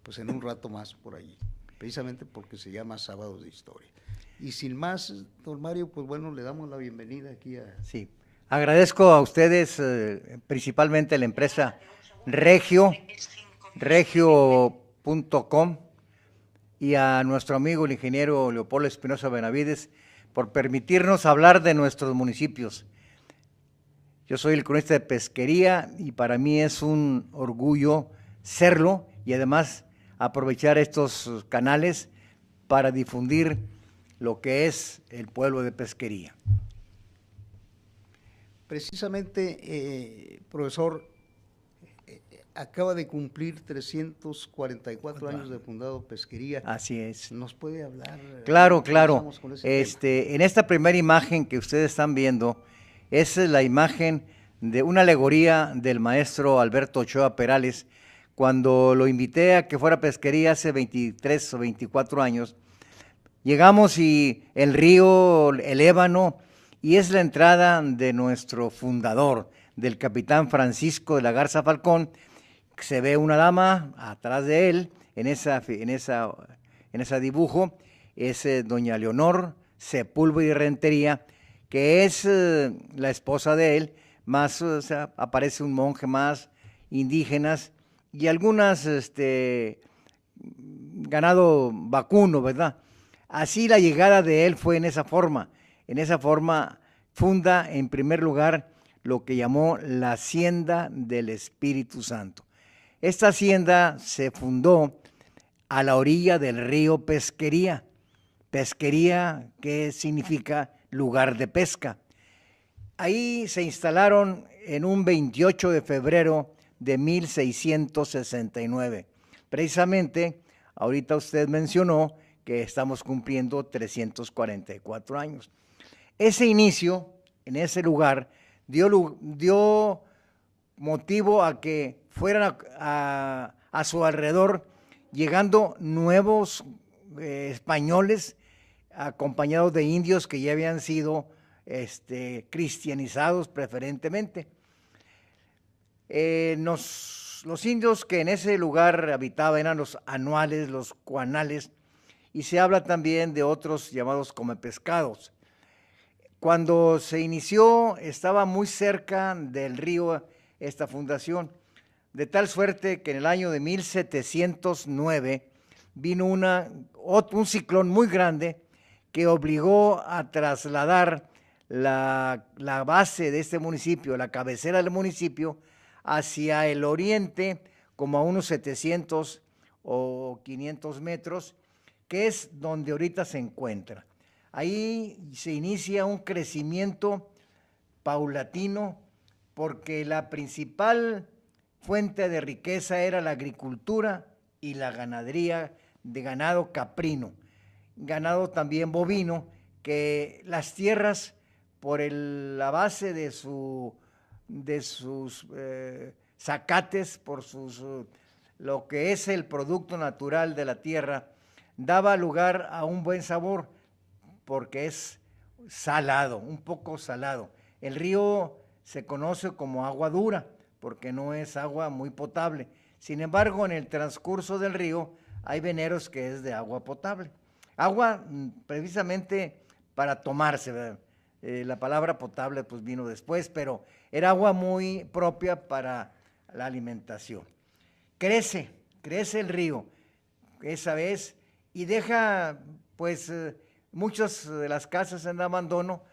pues en un rato más por allí, precisamente porque se llama Sábados de Historia. Y sin más, don Mario, pues bueno, le damos la bienvenida aquí a… Sí, agradezco a ustedes, principalmente a la empresa regio.com y a nuestro amigo el ingeniero Leopoldo Espinosa Benavides por permitirnos hablar de nuestros municipios. Yo soy el cronista de Pesquería y para mí es un orgullo serlo y además aprovechar estos canales para difundir lo que es el pueblo de Pesquería. Precisamente, profesor, acaba de cumplir 344 años de fundado Pesquería. Así es. ¿Nos puede hablar? Claro. En esta primera imagen que ustedes están viendo, esa es la imagen de una alegoría del maestro Alberto Ochoa Perales, cuando lo invité a que fuera a Pesquería hace 23 o 24 años. Llegamos y el río, el Ébano, y es la entrada de nuestro fundador, del capitán Francisco de la Garza Falcón. Se ve una dama atrás de él, en ese dibujo, es doña Leonor Sepúlveda y Rentería, que es la esposa de él, más aparece un monje más, indígenas, y algunas ganado vacuno, ¿verdad? Así la llegada de él fue en esa forma funda en primer lugar lo que llamó la Hacienda del Espíritu Santo. Esta hacienda se fundó a la orilla del río Pesquería, que significa lugar de pesca. Ahí se instalaron en un 28 de febrero de 1669. Precisamente, ahorita usted mencionó que estamos cumpliendo 344 años. Ese inicio, en ese lugar, dio motivo a que fueran a su alrededor llegando nuevos españoles acompañados de indios que ya habían sido cristianizados preferentemente. Los indios que en ese lugar habitaban eran los anuales, los cuanales, y se habla también de otros llamados comepescados. Cuando se inició, estaba muy cerca del río esta fundación, de tal suerte que en el año de 1709 vino un ciclón muy grande que obligó a trasladar la base de este municipio, la cabecera del municipio, hacia el oriente, como a unos 700 o 500 metros, que es donde ahorita se encuentra. Ahí se inicia un crecimiento paulatino porque la principal fuente de riqueza era la agricultura y la ganadería de ganado caprino, ganado también bovino, que las tierras por la base de sus zacates, por lo que es el producto natural de la tierra, daba lugar a un buen sabor porque es salado, un poco salado. El río se conoce como agua dura porque no es agua muy potable. Sin embargo, en el transcurso del río hay veneros que es de agua potable. Agua precisamente para tomarse, ¿verdad? La palabra potable pues vino después, pero era agua muy propia para la alimentación. Crece el río esa vez y deja pues muchas de las casas en abandono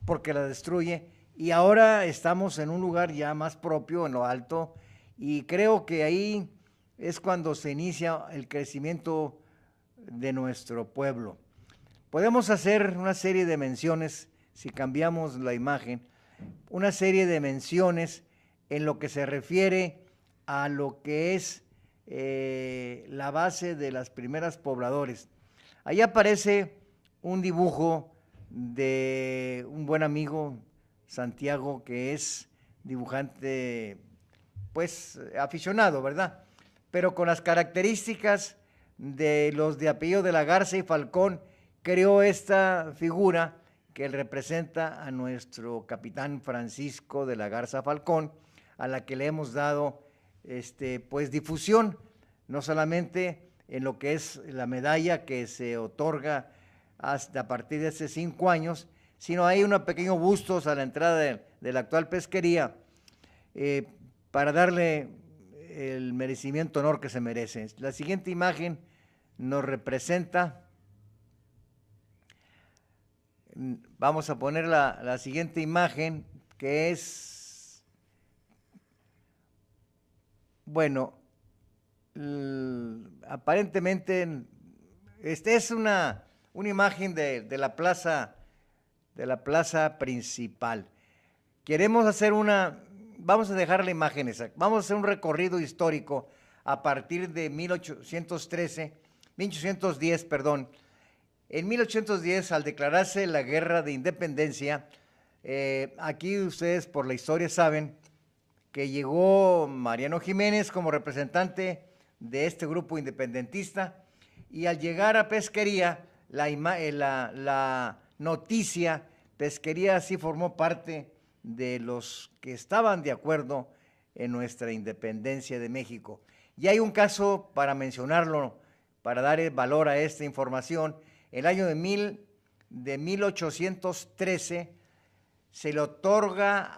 porque la destruye, y ahora estamos en un lugar ya más propio, en lo alto, y creo que ahí es cuando se inicia el crecimiento de nuestro pueblo. Podemos hacer una serie de menciones, si cambiamos la imagen, una serie de menciones en lo que se refiere a lo que es la base de las primeras pobladores. Ahí aparece un dibujo de un buen amigo, Santiago, que es dibujante, pues aficionado, ¿verdad? Pero con las características de los de apellido de la Garza y Falcón, creó esta figura que representa a nuestro capitán Francisco de la Garza Falcón, a la que le hemos dado pues difusión, no solamente en lo que es la medalla que se otorga hasta a partir de hace 5 años, sino hay unos pequeños bustos a la entrada de la actual pesquería para darle el merecimiento, honor que se merece. La siguiente imagen nos representa, vamos a poner la siguiente imagen, que es, bueno, aparentemente es una imagen de la plaza principal. Queremos hacer vamos a dejar la imagen esa, vamos a hacer un recorrido histórico a partir de 1810, perdón. En 1810, al declararse la Guerra de Independencia, aquí ustedes por la historia saben que llegó Mariano Jiménez como representante de este grupo independentista, y al llegar a Pesquería, la noticia, Pesquería sí formó parte de los que estaban de acuerdo en nuestra independencia de México. Y hay un caso para mencionarlo, para dar valor a esta información. El año de 1813 se le otorga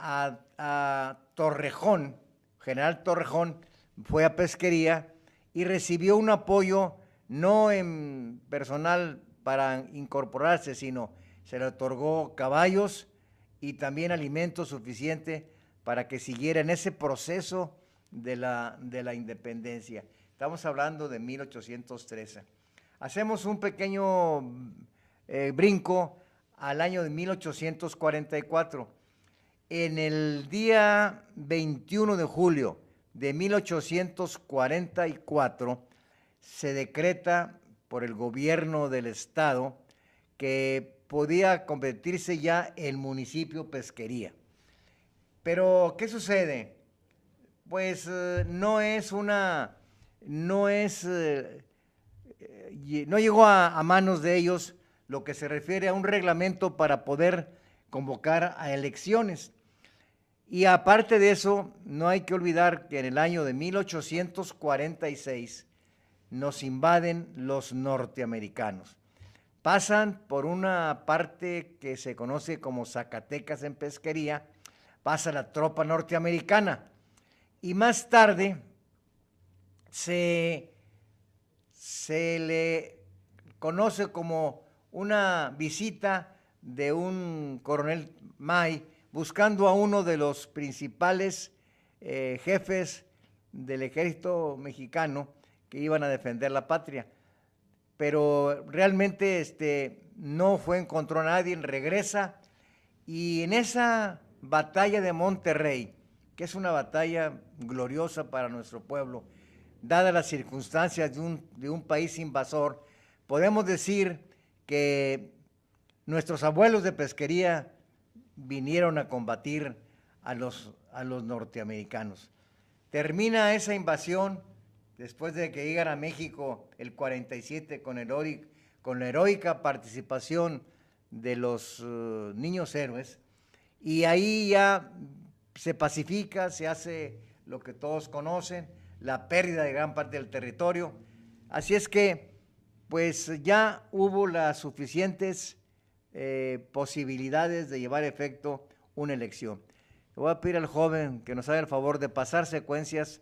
a Torrejón, general Torrejón, fue a Pesquería y recibió un apoyo no en personal para incorporarse, sino se le otorgó caballos y también alimento suficiente para que siguiera en ese proceso de la independencia. Estamos hablando de 1813. Hacemos un pequeño brinco al año de 1844. En el día 21 de julio de 1844 se decreta por el gobierno del estado que podía convertirse ya el municipio Pesquería. Pero, ¿qué sucede? Pues no llegó a manos de ellos lo que se refiere a un reglamento para poder convocar a elecciones. Y aparte de eso, no hay que olvidar que en el año de 1846 nos invaden los norteamericanos. Pasan por una parte que se conoce como Zacatecas en Pesquería, pasa la tropa norteamericana y más tarde se le conoce como una visita de un coronel May buscando a uno de los principales jefes del ejército mexicano que iban a defender la patria. Pero realmente no encontró a nadie, regresa, y en esa batalla de Monterrey, que es una batalla gloriosa para nuestro pueblo, dadas las circunstancias de un país invasor, podemos decir que nuestros abuelos de pesquería vinieron a combatir a los norteamericanos. Termina esa invasión después de que llegan a México el 47 con la heroica participación de los niños héroes, y ahí ya se pacifica, se hace lo que todos conocen, la pérdida de gran parte del territorio. Así es que pues ya hubo las suficientes posibilidades de llevar a efecto una elección. Le voy a pedir al joven que nos haga el favor de pasar secuencias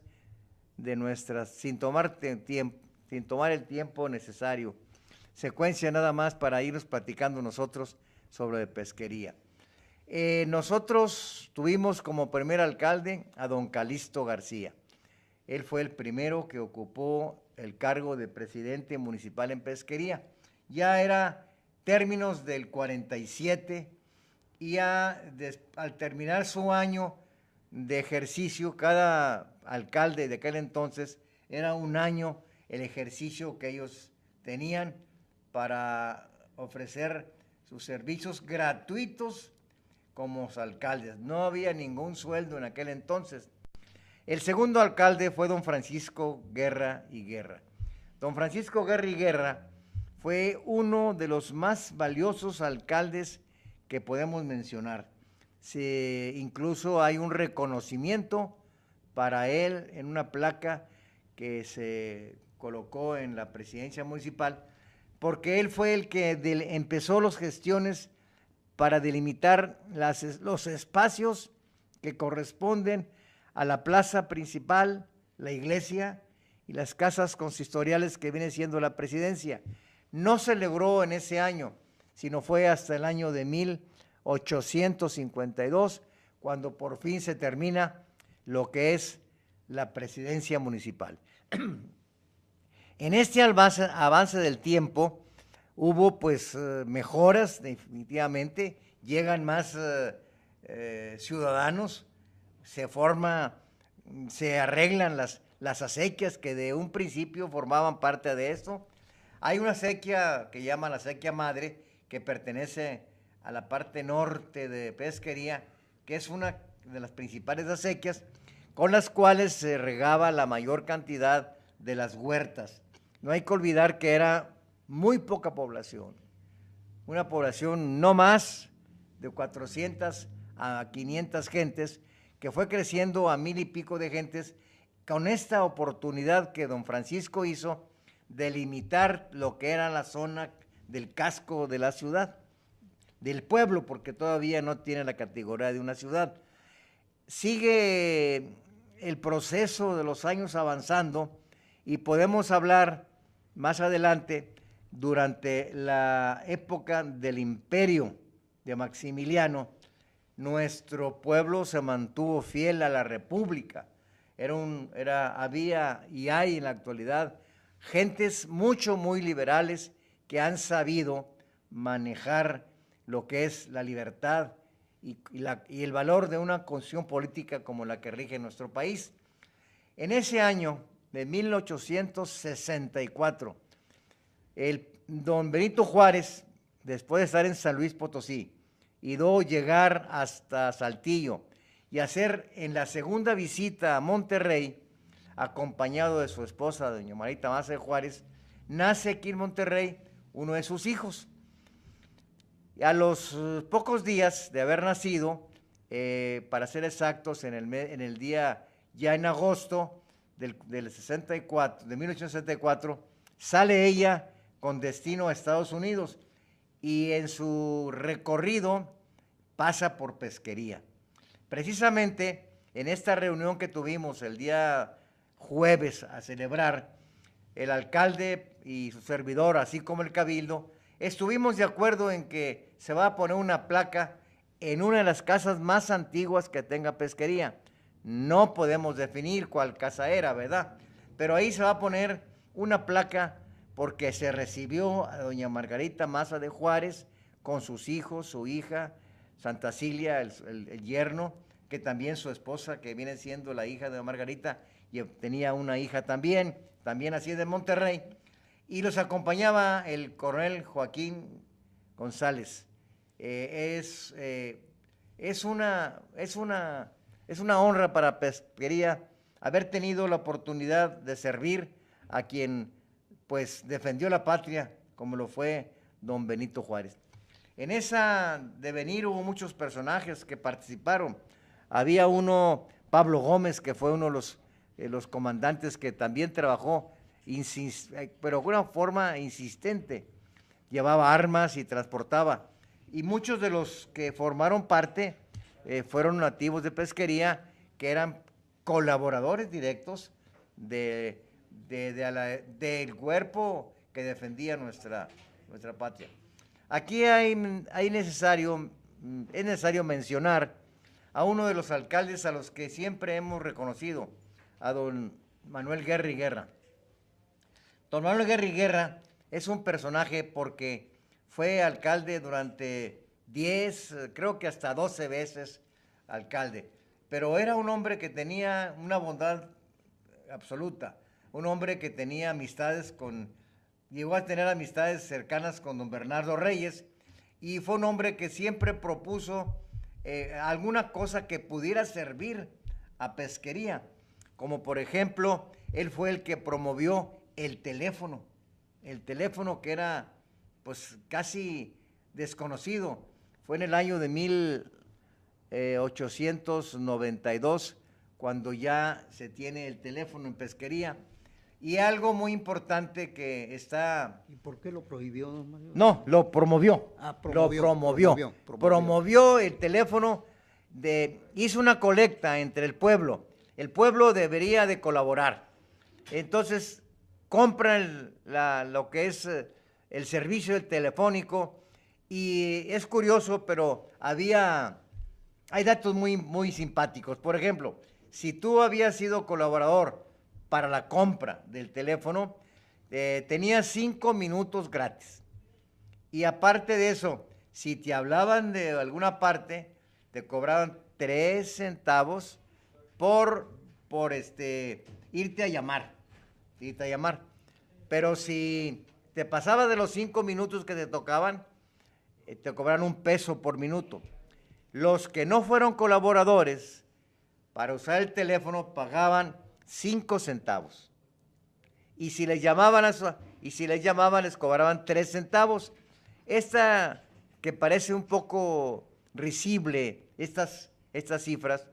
de nuestras, sin tomar el tiempo necesario. Secuencia nada más para irnos platicando nosotros sobre pesquería. Nosotros tuvimos como primer alcalde a don Calixto García. Él fue el primero que ocupó el cargo de presidente municipal en pesquería. Ya era términos del 47 y ya al terminar su año de ejercicio, cada alcalde de aquel entonces era un año el ejercicio que ellos tenían para ofrecer sus servicios gratuitos como alcaldes. No había ningún sueldo en aquel entonces. El segundo alcalde fue don Francisco Guerra y Guerra. Don Francisco Guerra y Guerra fue uno de los más valiosos alcaldes que podemos mencionar. Incluso hay un reconocimiento para él en una placa que se colocó en la presidencia municipal, porque él fue el que empezó las gestiones para delimitar los espacios que corresponden a la plaza principal, la iglesia y las casas consistoriales que viene siendo la presidencia. No se logró en ese año, sino fue hasta el año de 1852, cuando por fin se termina lo que es la presidencia municipal. En este avance del tiempo hubo pues mejoras, definitivamente, llegan más ciudadanos, se arreglan las acequias que de un principio formaban parte de esto. Hay una acequia que llaman la acequia madre, que pertenece a la parte norte de pesquería, que es una de las principales acequias con las cuales se regaba la mayor cantidad de las huertas. No hay que olvidar que era muy poca población, una población no más de 400 a 500 gentes, que fue creciendo a 1000 y pico de gentes con esta oportunidad que don Francisco hizo de limitar lo que era la zona del casco de la ciudad, del pueblo, porque todavía no tiene la categoría de una ciudad. Sigue el proceso de los años avanzando y podemos hablar más adelante, durante la época del imperio de Maximiliano, nuestro pueblo se mantuvo fiel a la república. Había y hay en la actualidad gentes muy liberales que han sabido manejar lo que es la libertad y el valor de una constitución política como la que rige nuestro país. En ese año de 1864, el don Benito Juárez, después de estar en San Luis Potosí, y luego llegar hasta Saltillo y hacer en la segunda visita a Monterrey, acompañado de su esposa, doña Marita Maza de Juárez, nace aquí en Monterrey uno de sus hijos. Y a los pocos días de haber nacido, para ser exactos, en el día ya en agosto del 64, de 1864, sale ella con destino a Estados Unidos y en su recorrido pasa por pesquería. Precisamente en esta reunión que tuvimos el día jueves a celebrar, el alcalde y su servidor, así como el cabildo, estuvimos de acuerdo en que se va a poner una placa en una de las casas más antiguas que tenga pesquería. No podemos definir cuál casa era, ¿verdad? Pero ahí se va a poner una placa porque se recibió a doña Margarita Maza de Juárez con sus hijos, su hija, Santa Cilia, el yerno, que también su esposa, que viene siendo la hija de Margarita, y tenía una hija también así de Monterrey, y los acompañaba el coronel Joaquín González. Es una honra para Pesquería haber tenido la oportunidad de servir a quien pues defendió la patria, como lo fue don Benito Juárez. En esa devenir hubo muchos personajes que participaron. Había uno, Pablo Gómez, que fue uno de los comandantes que también trabajó, pero de una forma insistente. Llevaba armas y transportaba. Y muchos de los que formaron parte fueron nativos de Pesquería, que eran colaboradores directos del cuerpo que defendía nuestra patria. Aquí es necesario mencionar a uno de los alcaldes a los que siempre hemos reconocido, a don Manuel Guerra y Guerra. Don Manuel Guerra y Guerra es un personaje porque fue alcalde durante 10, creo que hasta 12 veces alcalde, pero era un hombre que tenía una bondad absoluta, un hombre que tenía llegó a tener amistades cercanas con don Bernardo Reyes, y fue un hombre que siempre propuso alguna cosa que pudiera servir a Pesquería, como por ejemplo, él fue el que promovió el teléfono que era pues casi desconocido. Fue en el año de 1892 cuando ya se tiene el teléfono en Pesquería. Y algo muy importante que está... ¿Y por qué lo prohibió, don Mario? No, lo promovió. Promovió el teléfono, hizo una colecta entre el pueblo. El pueblo debería de colaborar. Entonces, compran lo que es el servicio del telefónico, y es curioso, pero hay datos muy, muy simpáticos. Por ejemplo, si tú habías sido colaborador para la compra del teléfono, tenías 5 minutos gratis. Y aparte de eso, si te hablaban de alguna parte, te cobraban 3 centavos por irte a llamar. Pero si te pasabas de los 5 minutos que te tocaban, te cobraban $1 por minuto. Los que no fueron colaboradores, para usar el teléfono pagaban 5 centavos. Y si les llamaban, les cobraban 3 centavos. Esta que parece un poco risible, estas cifras,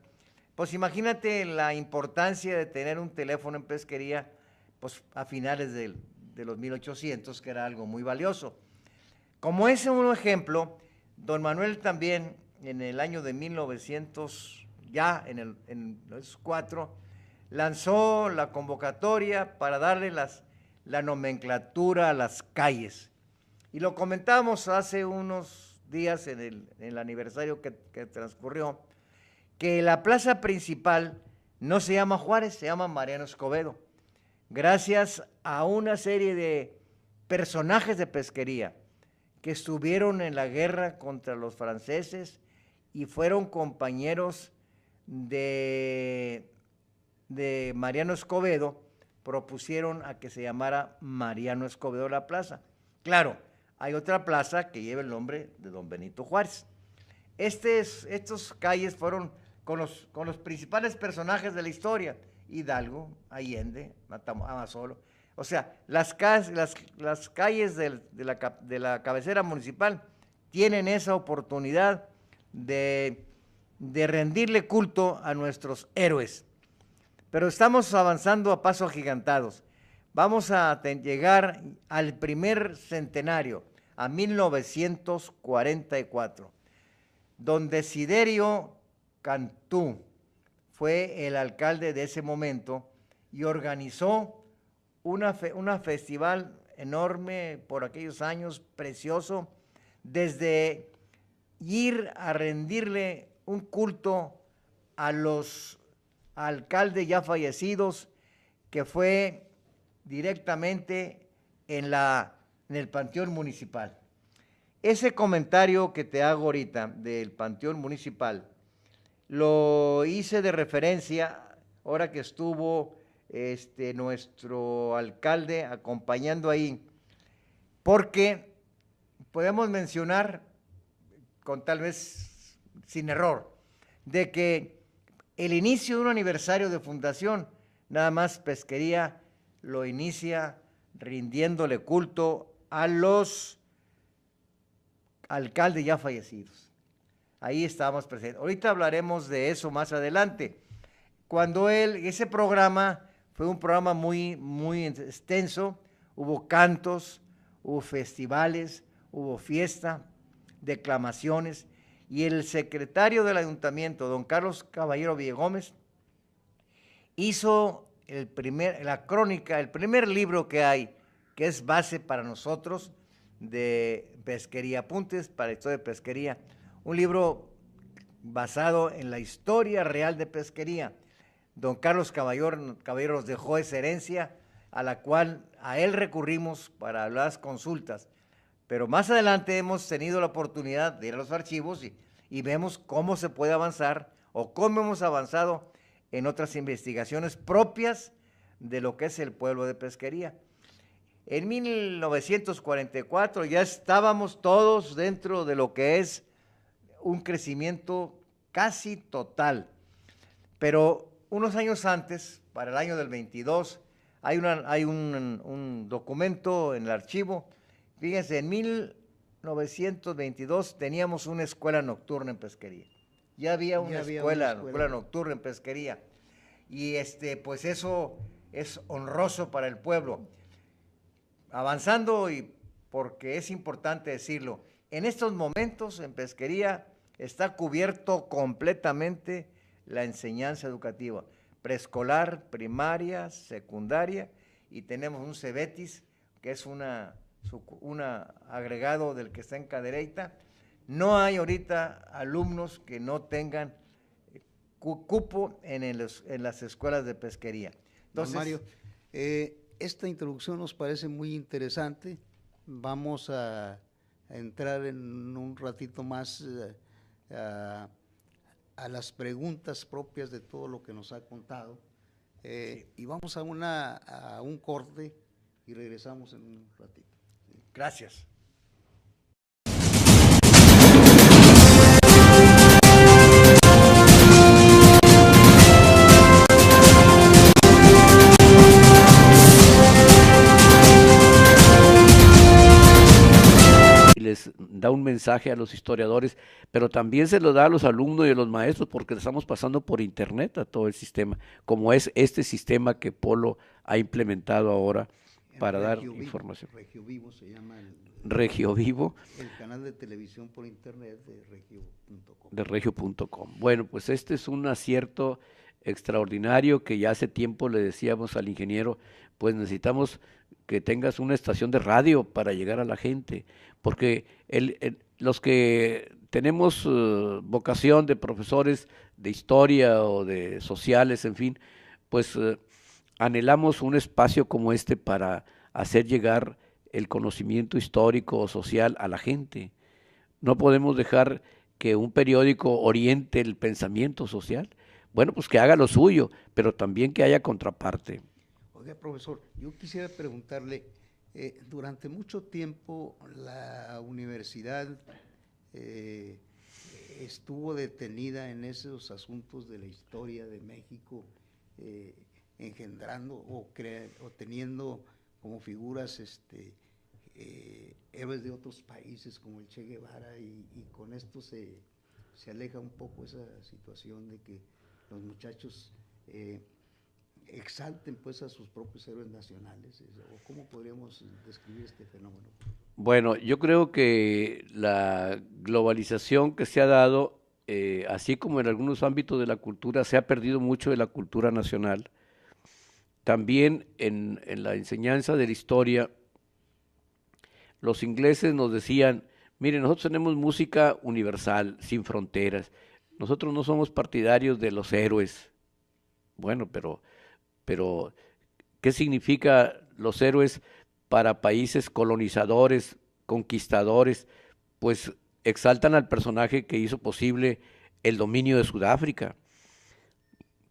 pues imagínate la importancia de tener un teléfono en Pesquería, pues a finales de los 1800, que era algo muy valioso. Como ese un ejemplo, don Manuel también en el año de 1900, ya en los 4, lanzó la convocatoria para darle la nomenclatura a las calles. Y lo comentamos hace unos días en el aniversario que transcurrió, que la plaza principal no se llama Juárez, se llama Mariano Escobedo, gracias a una serie de personajes de Pesquería que estuvieron en la guerra contra los franceses y fueron compañeros de Mariano Escobedo, propusieron a que se llamara Mariano Escobedo la plaza. Claro, hay otra plaza que lleva el nombre de don Benito Juárez. Estos calles fueron con los principales personajes de la historia: Hidalgo, Allende, Amasolo. O sea, las calles de la cabecera municipal tienen esa oportunidad de rendirle culto a nuestros héroes. Pero estamos avanzando a pasos agigantados. Vamos a llegar al primer centenario, a 1944, don Desiderio Cantú fue el alcalde de ese momento y organizó una festival enorme por aquellos años, precioso, desde ir a rendirle un culto a los alcaldes ya fallecidos, que fue directamente en el Panteón Municipal. Ese comentario que te hago ahorita del Panteón Municipal lo hice de referencia ahora que estuvo nuestro alcalde acompañando ahí, porque podemos mencionar, con tal vez sin error, de que el inicio de un aniversario de fundación, nada más Pesquería lo inicia rindiéndole culto a los alcaldes ya fallecidos. Ahí estábamos presentes. Ahorita hablaremos de eso más adelante. Cuando ese programa fue un programa muy extenso, hubo cantos, hubo festivales, hubo fiesta, declamaciones, y el secretario del ayuntamiento, don Carlos Caballero Villegómez, hizo la crónica, el primer libro que hay, que es base para nosotros de pesquería, apuntes para la historia de pesquería, un libro basado en la historia real de pesquería. Don Carlos Caballero nos dejó esa herencia a la cual a él recurrimos para las consultas, pero más adelante hemos tenido la oportunidad de ir a los archivos y vemos cómo se puede avanzar o cómo hemos avanzado en otras investigaciones propias de lo que es el pueblo de Pesquería. En 1944 ya estábamos todos dentro de lo que es un crecimiento casi total, pero unos años antes, para el año del 22, hay un documento en el archivo. Fíjense, en 1922 teníamos una escuela nocturna en Pesquería. Ya había una escuela nocturna en Pesquería. Y pues eso es honroso para el pueblo. Avanzando, y porque es importante decirlo, en estos momentos en Pesquería está cubierto completamente la enseñanza educativa, preescolar, primaria, secundaria, y tenemos un Cebetis, que es un agregado del que está en Cadereyta. No hay ahorita alumnos que no tengan cupo en las escuelas de pesquería. Entonces, don Mario, esta introducción nos parece muy interesante. Vamos a entrar en un ratito más a las preguntas propias de todo lo que nos ha contado, y vamos a un corte y regresamos en un ratito. Gracias. Les da un mensaje a los historiadores, pero también se lo da a los alumnos y a los maestros, porque estamos pasando por internet a todo el sistema, como es este sistema que Polo ha implementado ahora para dar información. RegioVivo se llama RegioVivo. El canal de televisión por internet de regio.com. De regio.com. Bueno, pues este es un acierto extraordinario que ya hace tiempo le decíamos al ingeniero, pues necesitamos que tengas una estación de radio para llegar a la gente, porque los que tenemos vocación de profesores de historia o de sociales, en fin, pues anhelamos un espacio como este para hacer llegar el conocimiento histórico o social a la gente. No podemos dejar que un periódico oriente el pensamiento social. Bueno, pues que haga lo suyo, pero también que haya contraparte. Oiga, profesor, yo quisiera preguntarle, durante mucho tiempo la universidad estuvo detenida en esos asuntos de la historia de México, engendrando o teniendo como figuras héroes de otros países como el Che Guevara, y con esto se aleja un poco esa situación de que los muchachos exalten pues a sus propios héroes nacionales. ¿O cómo podríamos describir este fenómeno? Bueno, yo creo que la globalización que se ha dado, así como en algunos ámbitos de la cultura, se ha perdido mucho de la cultura nacional. También en la enseñanza de la historia, los ingleses nos decían, miren, nosotros tenemos música universal, sin fronteras, nosotros no somos partidarios de los héroes. Bueno, pero ¿qué significa los héroes para países colonizadores, conquistadores? Pues exaltan al personaje que hizo posible el dominio de Sudáfrica.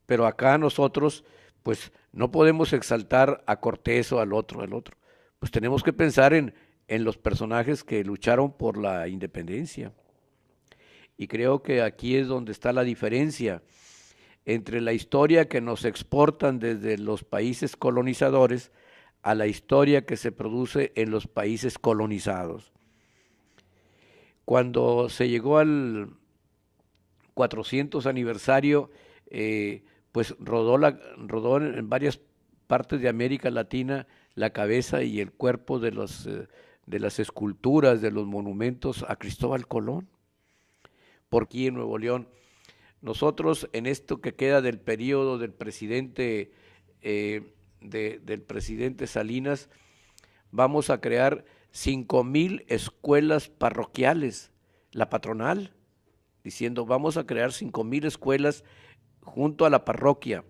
Pero acá nosotros, pues no podemos exaltar a Cortés o al otro. Pues tenemos que pensar en los personajes que lucharon por la independencia. Y creo que aquí es donde está la diferencia entre la historia que nos exportan desde los países colonizadores a la historia que se produce en los países colonizados. Cuando se llegó al 400 aniversario, pues rodó en varias partes de América Latina la cabeza y el cuerpo de las esculturas, de los monumentos a Cristóbal Colón, por aquí en Nuevo León. Nosotros en esto que queda del periodo del presidente, del presidente Salinas, vamos a crear 5,000 escuelas parroquiales, la patronal, diciendo vamos a crear 5,000 escuelas junto a la parroquia,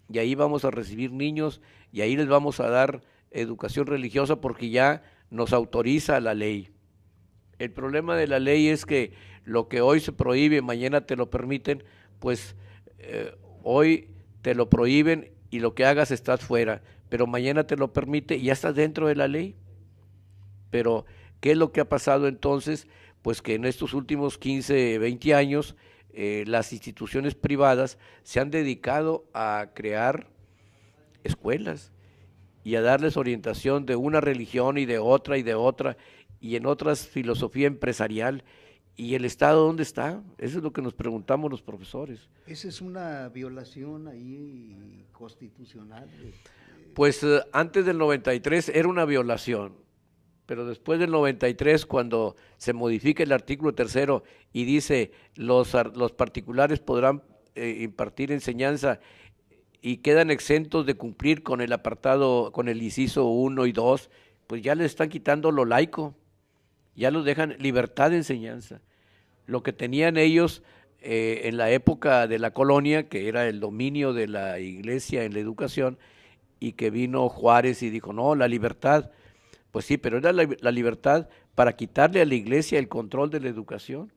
y ahí vamos a recibir niños y ahí les vamos a dar educación religiosa porque ya nos autoriza la ley. El problema de la ley es que lo que hoy se prohíbe, mañana te lo permiten, pues hoy te lo prohíben y lo que hagas estás fuera, pero mañana te lo permite y ya estás dentro de la ley. Pero, ¿qué es lo que ha pasado entonces? Pues que en estos últimos 15, 20 años, las instituciones privadas se han dedicado a crear escuelas y a darles orientación de una religión y de otra y en otras filosofía empresarial. ¿Y el Estado dónde está? Eso es lo que nos preguntamos los profesores. ¿Esa es una violación ahí constitucional? Pues antes del 93 era una violación, pero después del 93, cuando se modifica el artículo 3 y dice los particulares podrán impartir enseñanza y quedan exentos de cumplir con el apartado, con el inciso 1 y 2, pues ya les están quitando lo laico, ya los dejan libertad de enseñanza. Lo que tenían ellos en la época de la colonia, que era el dominio de la iglesia en la educación, y que vino Juárez y dijo, no, la libertad. Pues sí, pero era la libertad para quitarle a la iglesia el control de la educación.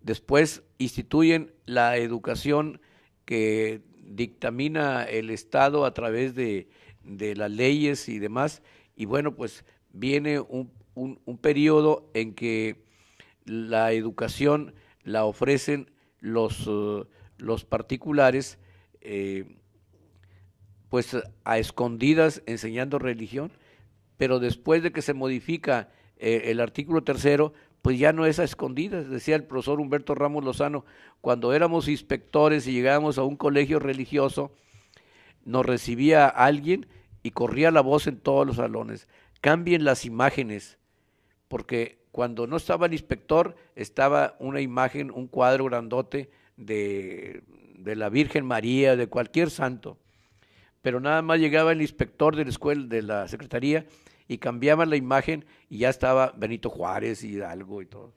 Después instituyen la educación que dictamina el Estado a través de las leyes y demás, y bueno, pues viene un periodo en que la educación la ofrecen los particulares, pues a escondidas enseñando religión, pero después de que se modifica el artículo 3, pues ya no es a escondidas. Decía el profesor Humberto Ramos Lozano, cuando éramos inspectores y llegábamos a un colegio religioso, nos recibía alguien y corría la voz en todos los salones, cambien las imágenes, porque cuando no estaba el inspector, estaba una imagen, un cuadro grandote de la Virgen María, de cualquier santo, pero nada más llegaba el inspector de la escuela, de la secretaría, y cambiaban la imagen y ya estaba Benito Juárez y Hidalgo y todo.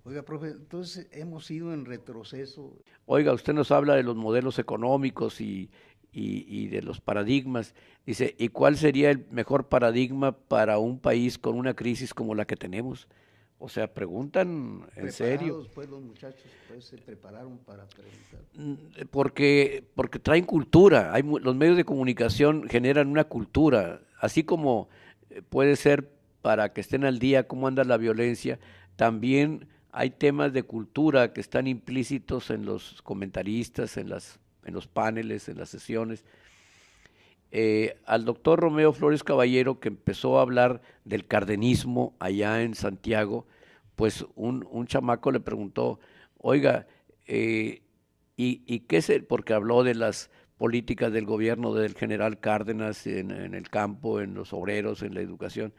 Oiga, profe, entonces hemos ido en retroceso. Oiga, usted nos habla de los modelos económicos y de los paradigmas. Dice, ¿y cuál sería el mejor paradigma para un país con una crisis como la que tenemos? O sea, preguntan en serio. Pues los muchachos pues, se prepararon para preguntar. Porque traen cultura. Los medios de comunicación generan una cultura, así como puede ser para que estén al día cómo anda la violencia, también hay temas de cultura que están implícitos en los comentaristas, en los paneles, en las sesiones. Al doctor Romeo Flores Caballero, que empezó a hablar del cardenismo allá en Santiago, pues un chamaco le preguntó, oiga, ¿y qué es porque habló de las políticas del gobierno del general Cárdenas en el campo, en los obreros, en la educación,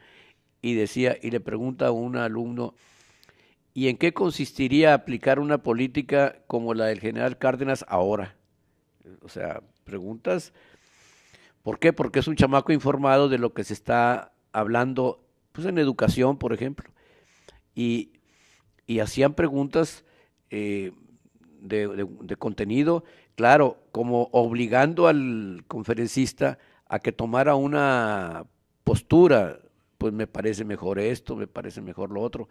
y le pregunta a un alumno, ¿y en qué consistiría aplicar una política como la del general Cárdenas ahora? O sea, preguntas, ¿por qué? Porque es un chamaco informado de lo que se está hablando, pues en educación, por ejemplo, y hacían preguntas de contenido, claro, como obligando al conferencista a que tomara una postura, pues me parece mejor esto, me parece mejor lo otro.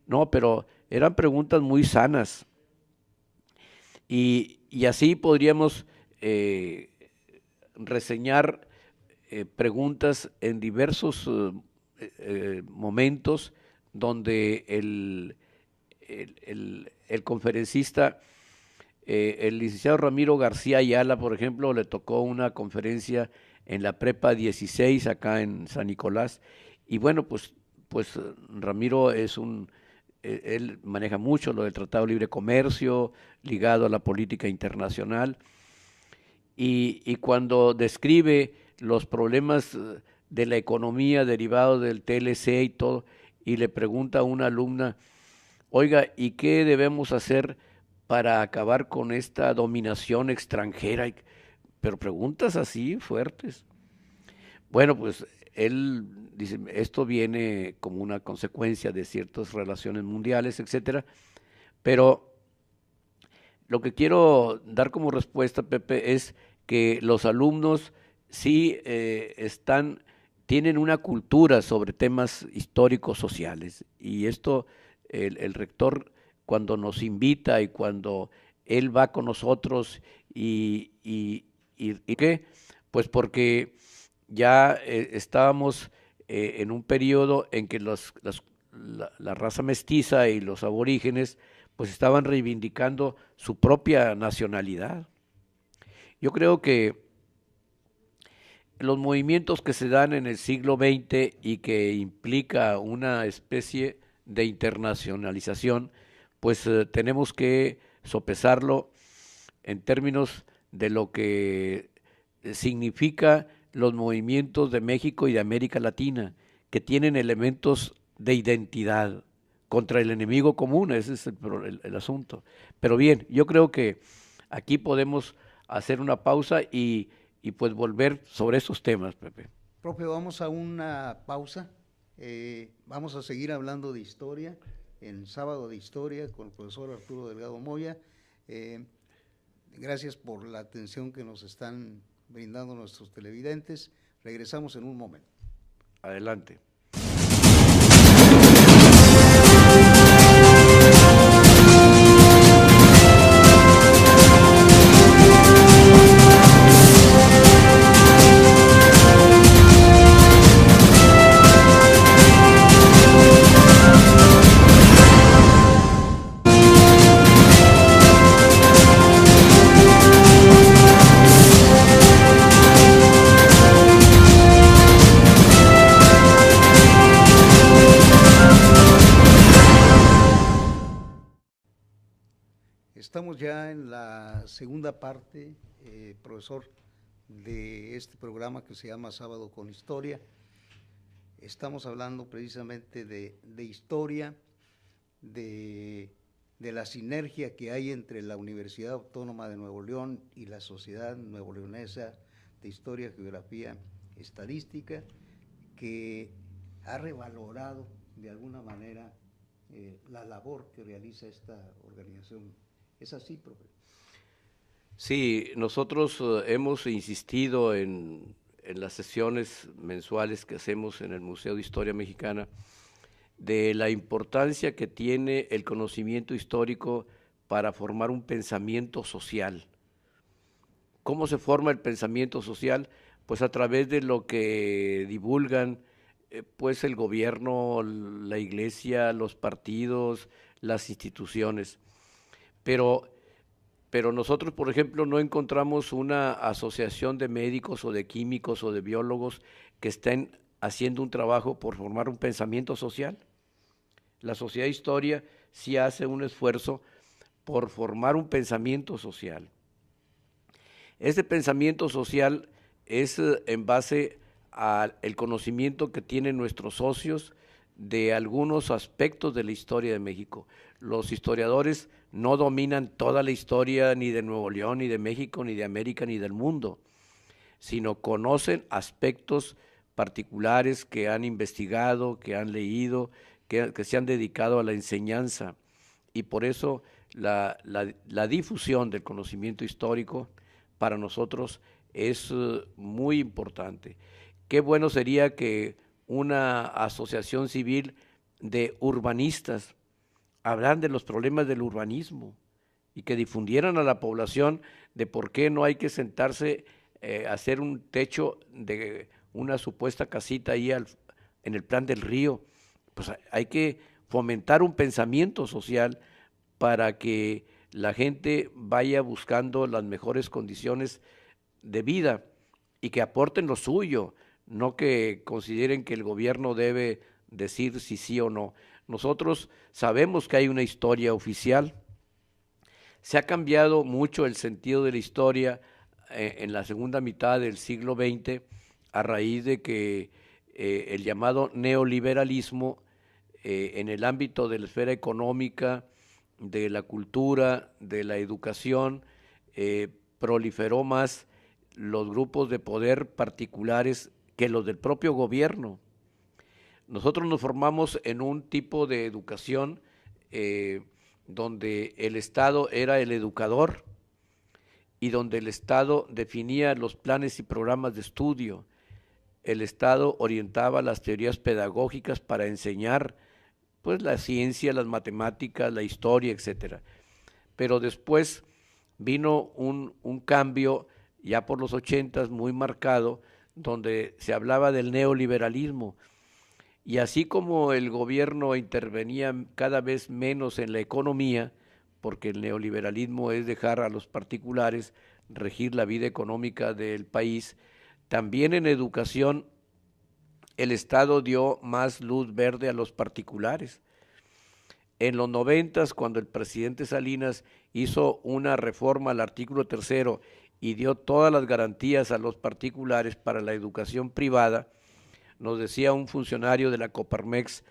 No, pero eran preguntas muy sanas. Y así podríamos reseñar preguntas en diversos momentos donde el conferencista, el licenciado Ramiro García Ayala, por ejemplo, le tocó una conferencia en la Prepa 16 acá en San Nicolás, y bueno, pues Ramiro él maneja mucho lo del Tratado de Libre Comercio, ligado a la política internacional, y cuando describe los problemas de la economía derivados del TLC y todo, y le pregunta a una alumna, oiga, ¿y qué debemos hacer para acabar con esta dominación extranjera? Pero preguntas así fuertes. Bueno, pues él dice, esto viene como una consecuencia de ciertas relaciones mundiales, etcétera, pero lo que quiero dar como respuesta, Pepe, es que los alumnos sí tienen una cultura sobre temas históricos sociales, y esto el rector, cuando nos invita y cuando él va con nosotros y ¿qué? Pues porque ya estábamos en un periodo en que la raza mestiza y los aborígenes pues estaban reivindicando su propia nacionalidad. Yo creo que los movimientos que se dan en el siglo XX y que implica una especie de internacionalización, pues tenemos que sopesarlo en términos de lo que significa los movimientos de México y de América Latina, que tienen elementos de identidad contra el enemigo común. Ese es el asunto. Pero bien, yo creo que aquí podemos hacer una pausa y pues volver sobre esos temas, Pepe. Profe, vamos a una pausa. Vamos a seguir hablando de historia en Sábado de Historia con el profesor Arturo Delgado Moya. Gracias por la atención que nos están brindando nuestros televidentes. Regresamos en un momento. Adelante. Estamos ya en la segunda parte, profesor, de este programa que se llama Sábado con Historia. Estamos hablando precisamente de historia, de la sinergia que hay entre la Universidad Autónoma de Nuevo León y la Sociedad Nuevo-Leonesa de Historia, Geografía, Estadística, que ha revalorado de alguna manera la labor que realiza esta organización. ¿Es así, profe? Sí, nosotros hemos insistido en las sesiones mensuales que hacemos en el Museo de Historia Mexicana de la importancia que tiene el conocimiento histórico para formar un pensamiento social. ¿Cómo se forma el pensamiento social? Pues a través de lo que divulgan pues el gobierno, la iglesia, los partidos, las instituciones. Pero nosotros, por ejemplo, no encontramos una asociación de médicos o de químicos o de biólogos que estén haciendo un trabajo por formar un pensamiento social. La Sociedad de Historia sí hace un esfuerzo por formar un pensamiento social. Ese pensamiento social es en base al conocimiento que tienen nuestros socios de algunos aspectos de la historia de México. Los historiadores no dominan toda la historia ni de Nuevo León, ni de México, ni de América, ni del mundo, sino conocen aspectos particulares que han investigado, que han leído, que se han dedicado a la enseñanza, y por eso la difusión del conocimiento histórico para nosotros es muy importante. Qué bueno sería que una asociación civil de urbanistas hablan de los problemas del urbanismo y que difundieran a la población de por qué no hay que sentarse a hacer un techo de una supuesta casita ahí en el plan del río. Pues hay que fomentar un pensamiento social para que la gente vaya buscando las mejores condiciones de vida y que aporten lo suyo, no que consideren que el gobierno debe decir si sí o no. Nosotros sabemos que hay una historia oficial. Se ha cambiado mucho el sentido de la historia en la segunda mitad del siglo XX a raíz de que el llamado neoliberalismo en el ámbito de la esfera económica, de la cultura, de la educación, proliferó más los grupos de poder particulares que los del propio gobierno. Nosotros nos formamos en un tipo de educación donde el Estado era el educador y donde el Estado definía los planes y programas de estudio. El Estado orientaba las teorías pedagógicas para enseñar pues la ciencia, las matemáticas, la historia, etcétera. Pero después vino un cambio ya por los 80 muy marcado, donde se hablaba del neoliberalismo. Y así como el gobierno intervenía cada vez menos en la economía, porque el neoliberalismo es dejar a los particulares regir la vida económica del país, también en educación el Estado dio más luz verde a los particulares. En los 90, cuando el presidente Salinas hizo una reforma al artículo 3 y dio todas las garantías a los particulares para la educación privada, nos decía un funcionario de la Coparmex